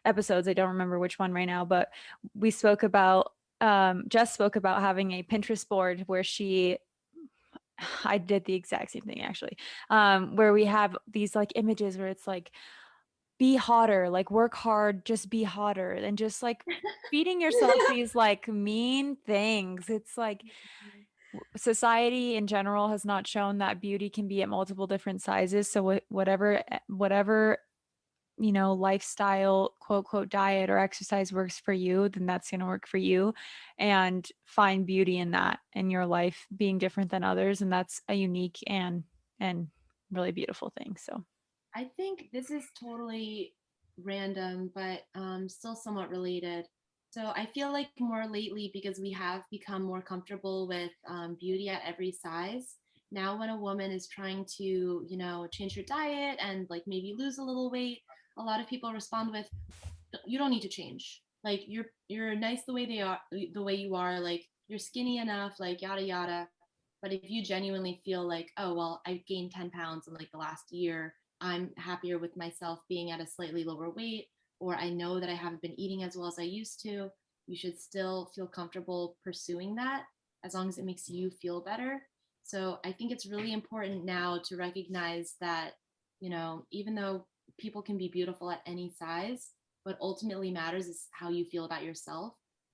I don't remember which one right now, but we spoke about Jess spoke about having a Pinterest board where I did the exact same thing actually, where we have these like images where it's like, be hotter, like work hard, just be hotter, and just like feeding yourself these like mean things. It's like society in general has not shown that beauty can be at multiple different sizes. So whatever lifestyle, quote diet or exercise works for you, then that's going to work for you, and find beauty in that, in your life being different than others. And that's a unique and really beautiful thing. So I think this is totally random, but still somewhat related. So I feel like more lately, because we have become more comfortable with beauty at every size. Now, when a woman is trying to, change her diet and like maybe lose a little weight, a lot of people respond with, "You don't need to change. like you're nice the way you are, like you're skinny enough, like yada yada. But if you genuinely feel like, oh well, I gained 10 pounds in like the last year, I'm happier with myself being at a slightly lower weight, or I know that I haven't been eating as well as I used to, you should still feel comfortable pursuing that as long as it makes you feel better. So I think it's really important now to recognize that, even though people can be beautiful at any size, what ultimately matters is how you feel about yourself,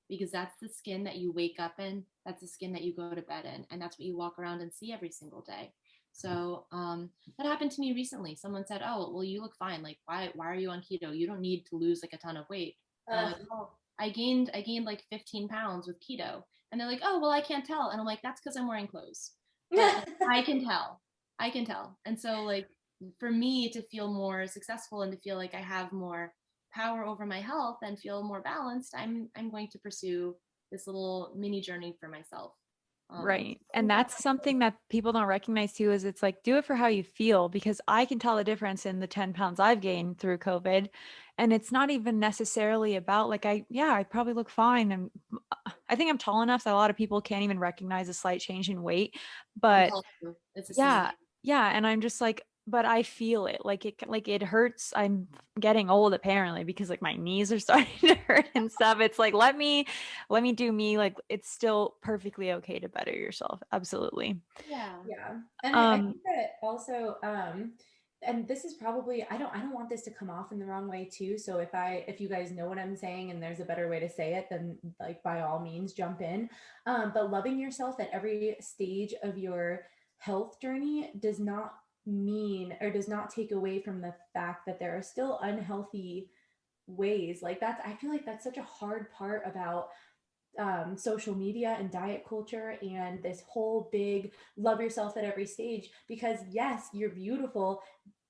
because that's the skin that you wake up in, that's the skin that you go to bed in, and that's what you walk around and see every single day. So that happened to me recently. Someone said, "Oh, well, you look fine. Like, why are you on keto? You don't need to lose like a ton of weight." And I'm like, "Oh, I gained like 15 pounds with keto." And they're like, "Oh, well, I can't tell." And I'm like, "That's because I'm wearing clothes." But like, I can tell. I can tell. And so like for me to feel more successful and to feel like I have more power over my health and feel more balanced, I'm going to pursue this little mini journey for myself. Right. And that's something that people don't recognize too, is it's like, do it for how you feel, because I can tell the difference in the 10 pounds I've gained through COVID. And it's not even necessarily about like, I probably look fine. And I think I'm tall enough that a lot of people can't even recognize a slight change in weight. I'm But tall too. It's the same. yeah, yeah, and I'm just like, but I feel it. Like it hurts. I'm getting old apparently because like my knees are starting to hurt and stuff. It's like let me do me. Like it's still perfectly okay to better yourself. Absolutely. Yeah. Yeah. And I Um, think that also, and this is probably, I don't want this to come off in the wrong way too. So if you guys know what I'm saying and there's a better way to say it, then like by all means jump in. But loving yourself at every stage of your health journey does not mean or does not take away from the fact that there are still unhealthy ways. Like that's, I feel like that's such a hard part about social media and diet culture and this whole big love yourself at every stage, because yes, you're beautiful,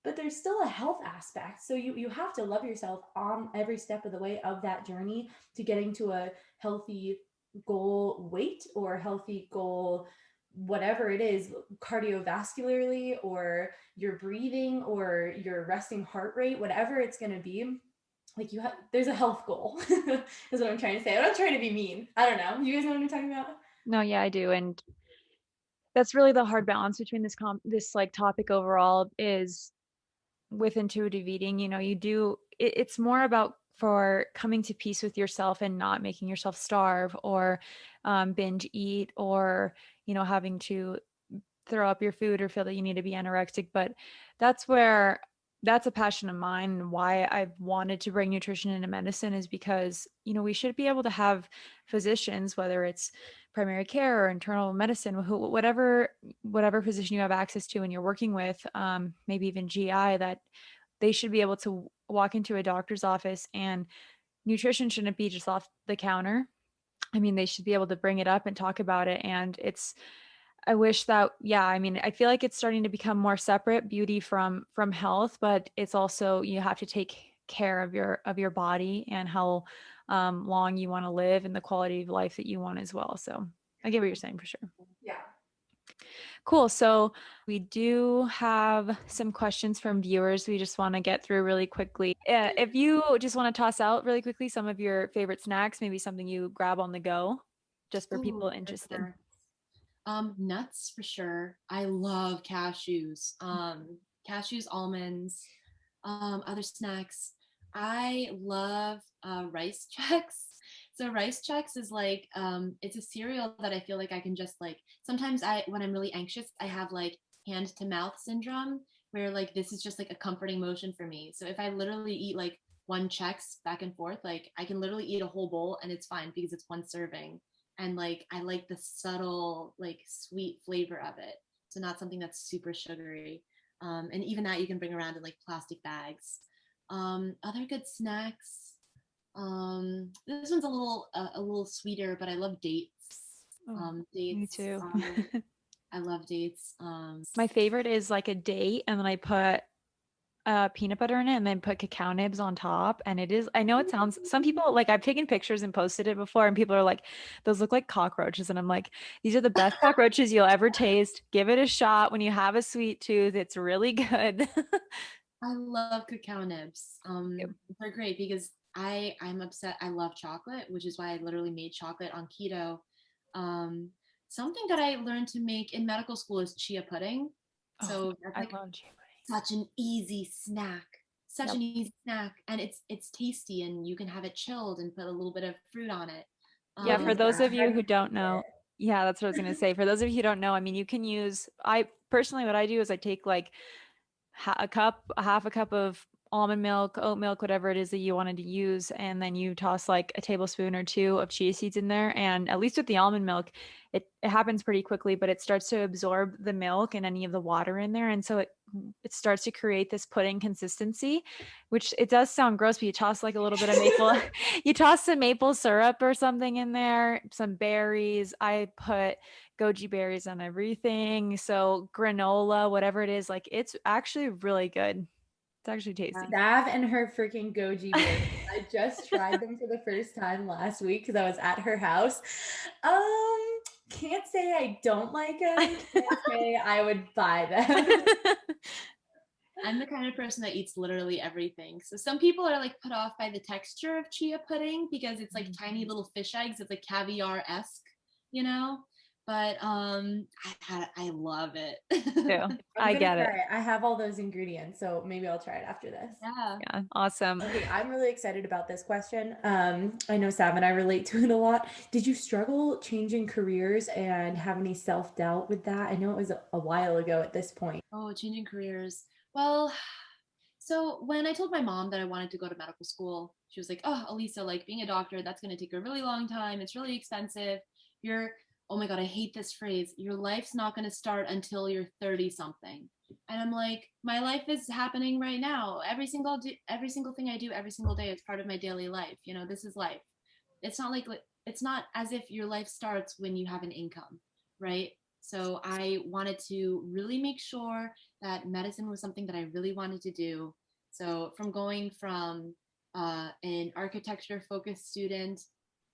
but there's still a health aspect. So you have to love yourself on every step of the way of that journey to getting to a healthy goal weight or healthy goal, whatever it is, cardiovascularly or your breathing or your resting heart rate, whatever it's going to be. Like you have, there's a health goal is what I'm trying to say. I'm not trying to be mean. I don't know, you guys know what I'm talking about. no, yeah, I do. And that's really the hard balance between this like topic overall is with intuitive eating. It's more about for coming to peace with yourself and not making yourself starve or binge eat or having to throw up your food or feel that you need to be anorexic. But that's where that's a passion of mine, and why I've wanted to bring nutrition into medicine is because we should be able to have physicians, whether it's primary care or internal medicine, whatever physician you have access to and you're working with, maybe even GI, that they should be able to walk into a doctor's office, and nutrition shouldn't be just off the counter. I mean, they should be able to bring it up and talk about it. And I wish that, yeah, I mean, I feel like it's starting to become more separate, beauty from health, but it's also, you have to take care of your body and how long you want to live and the quality of life that you want as well. So I get what you're saying for sure. Yeah. Cool. So we do have some questions from viewers we just want to get through really quickly. If you just want to toss out really quickly some of your favorite snacks, maybe something you grab on the go, just for Ooh, people for interested. sure. Nuts for sure. I love cashews. Cashews, almonds, other snacks. I love rice Chex. So rice Chex is like it's a cereal that I feel like I can just like sometimes when I'm really anxious, I have like hand to mouth syndrome where like this is just like a comforting motion for me. So if I literally eat like one Chex back and forth, like I can literally eat a whole bowl and it's fine because it's one serving, and like I like the subtle like sweet flavor of it, so not something that's super sugary. And even that you can bring around in like plastic bags. Other good snacks, this one's a little sweeter, but I love dates. Oh, me Dates, too. I love dates. My favorite is like a date, and then I put peanut butter in it and then put cacao nibs on top. And it is, I know it sounds, some people like, I've taken pictures and posted it before, and people are like, those look like cockroaches. And I'm like, these are the best cockroaches you'll ever taste. Give it a shot when you have a sweet tooth. It's really good. I love cacao nibs. They're great because I'm upset. I love chocolate, which is why I literally made chocolate on keto. Um, Something that I learned to make in medical school is chia pudding. Oh, So that's I like love chia such an easy snack. Such pudding. an easy snack, and it's tasty, and you can have it chilled and put a little bit of fruit on it. Yeah, What for is Um, those that? of How you do who you don't make know, it? yeah, that's what I was gonna say. For those of you who don't know, I mean, you can use, I personally, what I do is I take like a half a cup of almond milk, oat milk, whatever it is that you wanted to use, and then you toss like a tablespoon or two of chia seeds in there. And at least with the almond milk, it happens pretty quickly, but it starts to absorb the milk and any of the water in there, and so it starts to create this pudding consistency, which it does sound gross, but you toss like a little bit of maple, you toss some maple syrup or something in there, some berries. I put goji berries on everything. So granola, whatever it is, like it's actually really good. It's actually tasty. Sav and her freaking goji berries. I just tried them for the first time last week because I was at her house. Can't say I don't like them. Can't say I would buy them. I'm the kind of person that eats literally everything. So some people are like put off by the texture of chia pudding because it's like tiny little fish eggs. It's like caviar esque, you know. But I love it. Too. I'm I gonna get it. try it. I have all those ingredients, so maybe I'll try it after this. Yeah. Yeah, awesome. Okay, I'm really excited about this question. I know Sav and I relate to it a lot. Did you struggle changing careers and have any self-doubt with that? I know it was a while ago at this point. Oh, changing careers. Well, so when I told my mom that I wanted to go to medical school, she was like, "Oh, Alisa, like being a doctor, that's going to take a really long time. It's really expensive. You're, oh my God, I hate this phrase. Your life's not going to start until you're 30 something." And I'm like, my life is happening right now. Every single thing I do every single day is part of my daily life. You know, this is life. It's not like it's not as if your life starts when you have an income, right? So I wanted to really make sure that medicine was something that I really wanted to do. So from going from an architecture focused student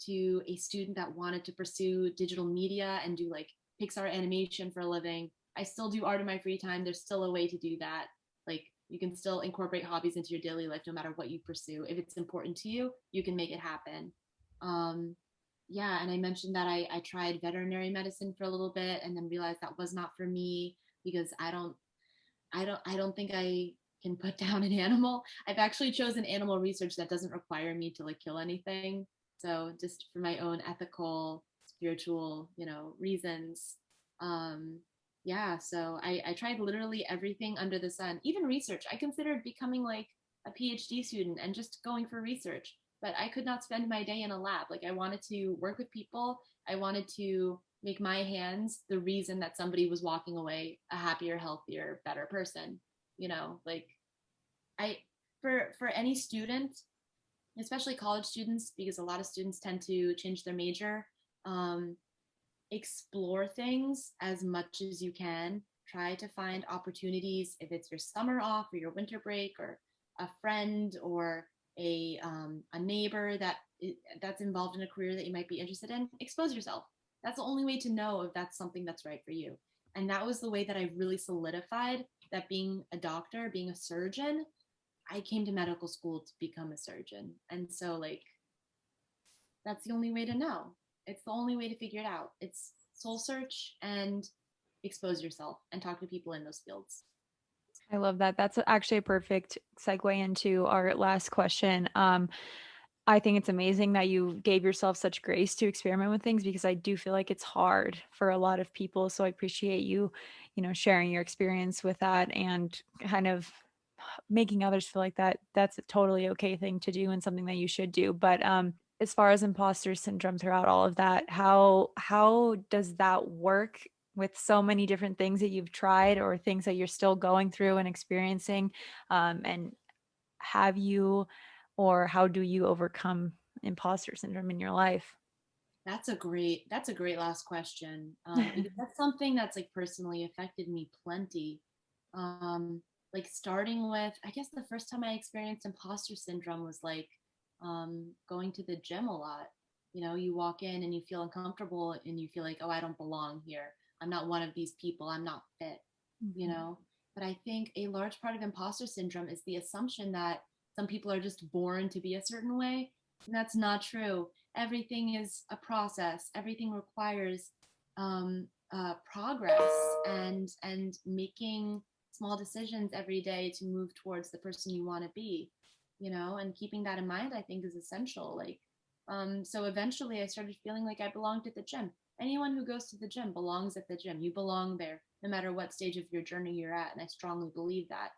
to a student that wanted to pursue digital media and do like Pixar animation for a living, I still do art in my free time. There's still a way to do that. Like you can still incorporate hobbies into your daily life no matter what you pursue. If it's important to you, you can make it happen. Um, yeah, and I mentioned that I tried veterinary medicine for a little bit and then realized that was not for me because I don't think I can put down an animal. I've actually chosen animal research that doesn't require me to like kill anything. So just for my own ethical, spiritual, you know, reasons. Um, yeah, so I tried literally everything under the sun, even research. I considered becoming like a PhD student and just going for research, but I could not spend my day in a lab. Like I wanted to work with people. I wanted to make my hands the reason that somebody was walking away a happier, healthier, better person. You know, like I for any student, especially college students, because a lot of students tend to change their major. Um, Explore things as much as you can. Try to find opportunities if it's your summer off or your winter break or a friend or a neighbor that's involved in a career that you might be interested in. Expose yourself. That's the only way to know if that's something that's right for you. And that was the way that I really solidified that being a doctor, being a surgeon, I came to medical school to become a surgeon. And so like that's the only way to know. It's the only way to figure it out. It's soul search and expose yourself and talk to people in those fields. I love that. That's actually a perfect segue into our last question. I think it's amazing that you gave yourself such grace to experiment with things because I do feel like it's hard for a lot of people. So I appreciate you, sharing your experience with that and kind of making others feel like that's a totally okay thing to do and something that you should do. But as far as imposter syndrome throughout all of that, how does that work with so many different things that you've tried or things that you're still going through and experiencing? And have you or how do you overcome imposter syndrome in your life? That's a great last question because that's something that's like personally affected me plenty. Like starting with, I guess the first time I experienced imposter syndrome was like going to the gym a lot. You know, you walk in and you feel uncomfortable and you feel like, oh, I don't belong here. I'm not one of these people. I'm not fit. You Mhm. know. But I think a large part of imposter syndrome is the assumption that some people are just born to be a certain way. And that's not true. Everything is a process. Everything requires progress and making small decisions every day to move towards the person you want to be, and keeping that in mind, I think, is essential. Like, so eventually I started feeling like I belonged at the gym. Anyone who goes to the gym belongs at the gym. You belong there no matter what stage of your journey you're at. And I strongly believe that.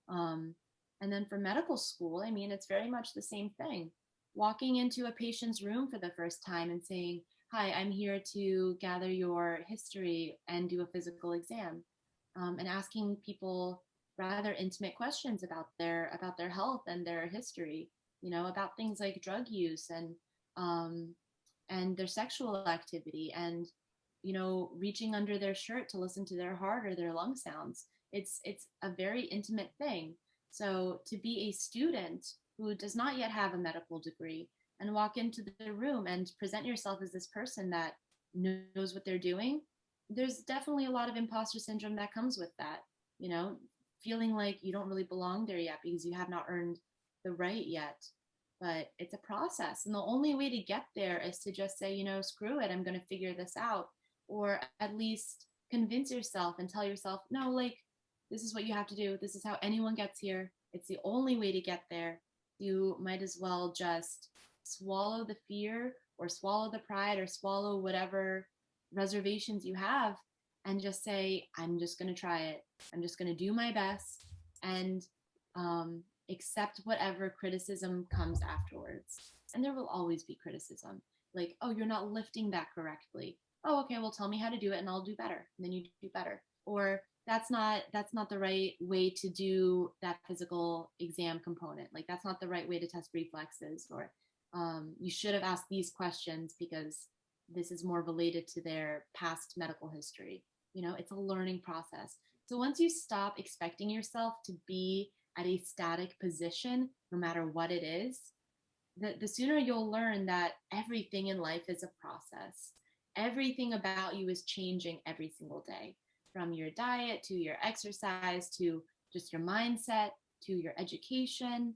Um, and then for medical school, I mean, it's very much the same thing. Walking into a patient's room for the first time and saying, "Hi, I'm here to gather your history and do a physical exam," and asking people rather intimate questions about their health and their history, about things like drug use um, and their sexual activity, and reaching under their shirt to listen to their heart or their lung sounds. It's a very intimate thing. So to be a student who does not yet have a medical degree and walk into the room and present yourself as this person that knows what they're doing, there's definitely a lot of imposter syndrome that comes with that, you know, feeling like you don't really belong there yet because you have not earned the right yet. But it's a process. And the only way to get there is to just say, screw it, I'm going to figure this out. Or at least convince yourself and tell yourself, no, like, this is what you have to do. This is how anyone gets here. It's the only way to get there. You might as well just swallow the fear or swallow the pride or swallow whatever reservations you have and just say, I'm just going to try it. I'm just going to do my best and accept whatever criticism comes afterwards. And there will always be criticism. Like, oh, you're not lifting that correctly. Oh, okay, well, tell me how to do it and I'll do better. And then you do better. Or that's not the right way to do that physical exam component. Like, that's not the right way to test reflexes. Or you should have asked these questions because this is more related to their past medical history. It's a learning process. So once you stop expecting yourself to be at a static position, no matter what it is, the sooner you'll learn that everything in life is a process. Everything about you is changing every single day, from your diet to your exercise to just your mindset to your education.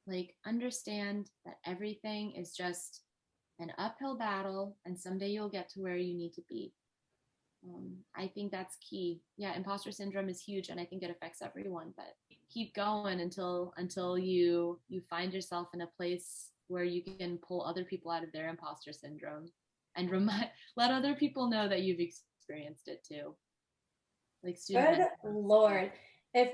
Like, understand that everything is just an uphill battle, and someday you'll get to where you need to be. I think that's key. Yeah, imposter syndrome is huge, and I think it affects everyone. But keep going until you find yourself in a place where you can pull other people out of their imposter syndrome, and let other people know that you've experienced it too. Like student Good mentors. Lord. If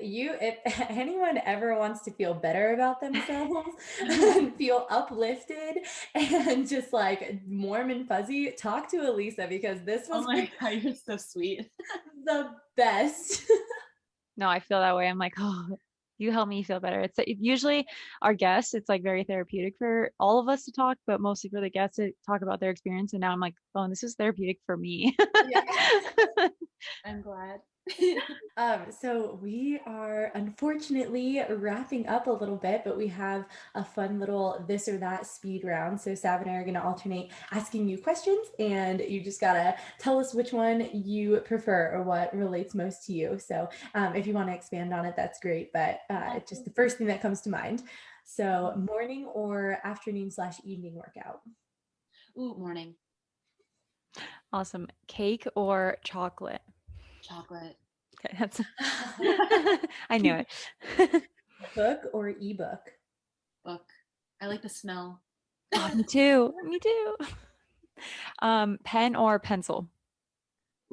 anyone ever wants to feel better about themselves and feel uplifted and just like warm and fuzzy, talk to Alisa because this Oh was my god, you're so sweet. the best. No, I feel that way. I'm like, oh, you help me feel better. It's usually our guests, it's like very therapeutic for all of us to talk, but mostly for the guests to talk about their experience. And now I'm like, oh, this is therapeutic for me. Yeah. I'm glad. So we are unfortunately wrapping up a little bit, but we have a fun little this or that speed round. So Sav and I are going to alternate asking you questions, and you just gotta tell us which one you prefer or what relates most to you. So if you want to expand on it, that's great, but it's just the first thing that comes to mind. So morning or afternoon/evening workout? Ooh, morning. Awesome. Cake or chocolate? Chocolate. Okay, that's I knew it. Book or ebook? Book. I like the smell. Oh, me too. Me too. Pen or pencil?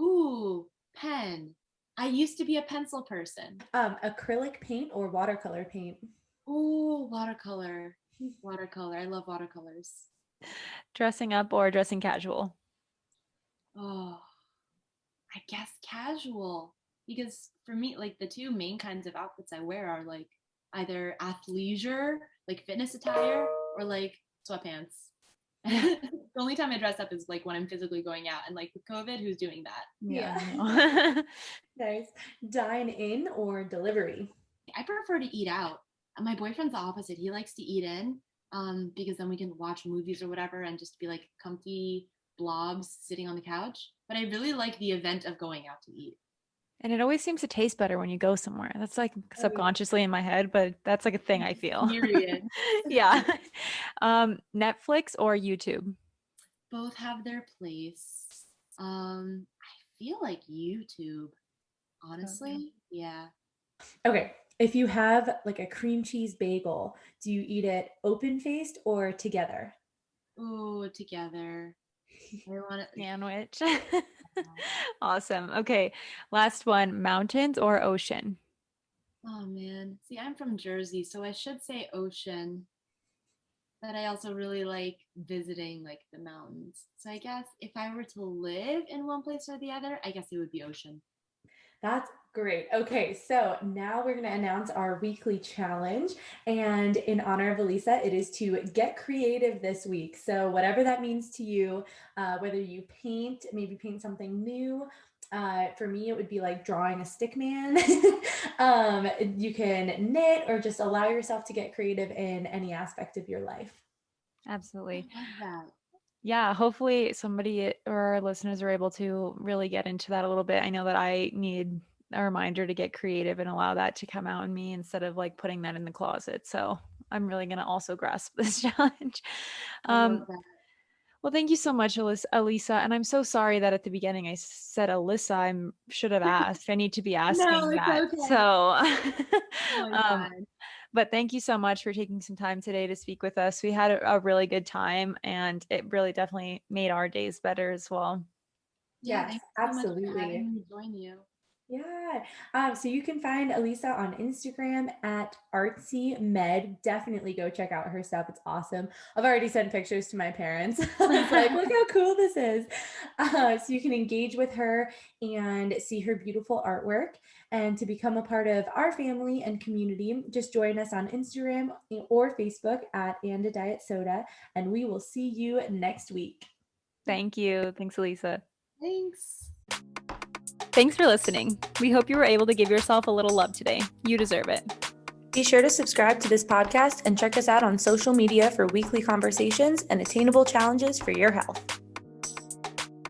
Ooh, pen. I used to be a pencil person. Acrylic paint or watercolor paint? Ooh, watercolor. Watercolor. I love watercolors. Dressing up or dressing casual? Oh, I guess casual. Because for me, like the two main kinds of outfits I wear are like either athleisure, like fitness attire, or like sweatpants. The only time I dress up is like when I'm physically going out. And like with COVID, who's doing that? Yeah, Yeah. I know. Nice. Dine in or delivery? I prefer to eat out. My boyfriend's the opposite. He likes to eat in because then we can watch movies or whatever and just be like comfy blobs sitting on the couch. But I really like the event of going out to eat. And it always seems to taste better when you go somewhere. That's like Oh, yeah. subconsciously in my head, but that's like a thing I feel. Myriad. Yeah. Netflix or YouTube? Both have their place. I feel like YouTube, Okay. honestly. Yeah. Okay. If you have like a cream cheese bagel, do you eat it open faced or together? Ooh, together. I want to. Sandwich. Awesome. Okay. Last one, mountains or ocean? Oh man. See, I'm from Jersey, so I should say ocean, but I also really like visiting like the mountains. So I guess if I were to live in one place or the other, I guess it would be ocean. That's great. Okay, so now we're going to announce our weekly challenge. And in honor of Alisa, it is to get creative this week. So, whatever that means to you, whether you paint, maybe paint something new. For me, it would be like drawing a stick man. You can knit or just allow yourself to get creative in any aspect of your life. I Absolutely. love that. Yeah, hopefully somebody or our listeners are able to really get into that a little bit. I know that I need a reminder to get creative and allow that to come out in me instead of like putting that in the closet. So I'm really going to also grasp this challenge. I Um, love that. well, thank you so much, Alisa. And I'm so sorry that at the beginning I said Alyssa. I should have asked. I need to be No, asking it's that. okay. So, Totally um, fine. but thank you so much for taking some time today to speak with us. We had a really good time and it really definitely made our days better as well. Yeah, Yes, thank you so much for absolutely. having me join you. Yeah. So you can find Alisa on Instagram at Artsy Med. Definitely go check out her stuff. It's awesome. I've already sent pictures to my parents. I was like, look how cool this is. So you can engage with her and see her beautiful artwork. And to become a part of our family and community, just join us on Instagram or Facebook at And a Diet Soda. And we will see you next week. Thank you. Thanks, Alisa. Thanks. Thanks for listening. We hope you were able to give yourself a little love today. You deserve it. Be sure to subscribe to this podcast and check us out on social media for weekly conversations and attainable challenges for your health.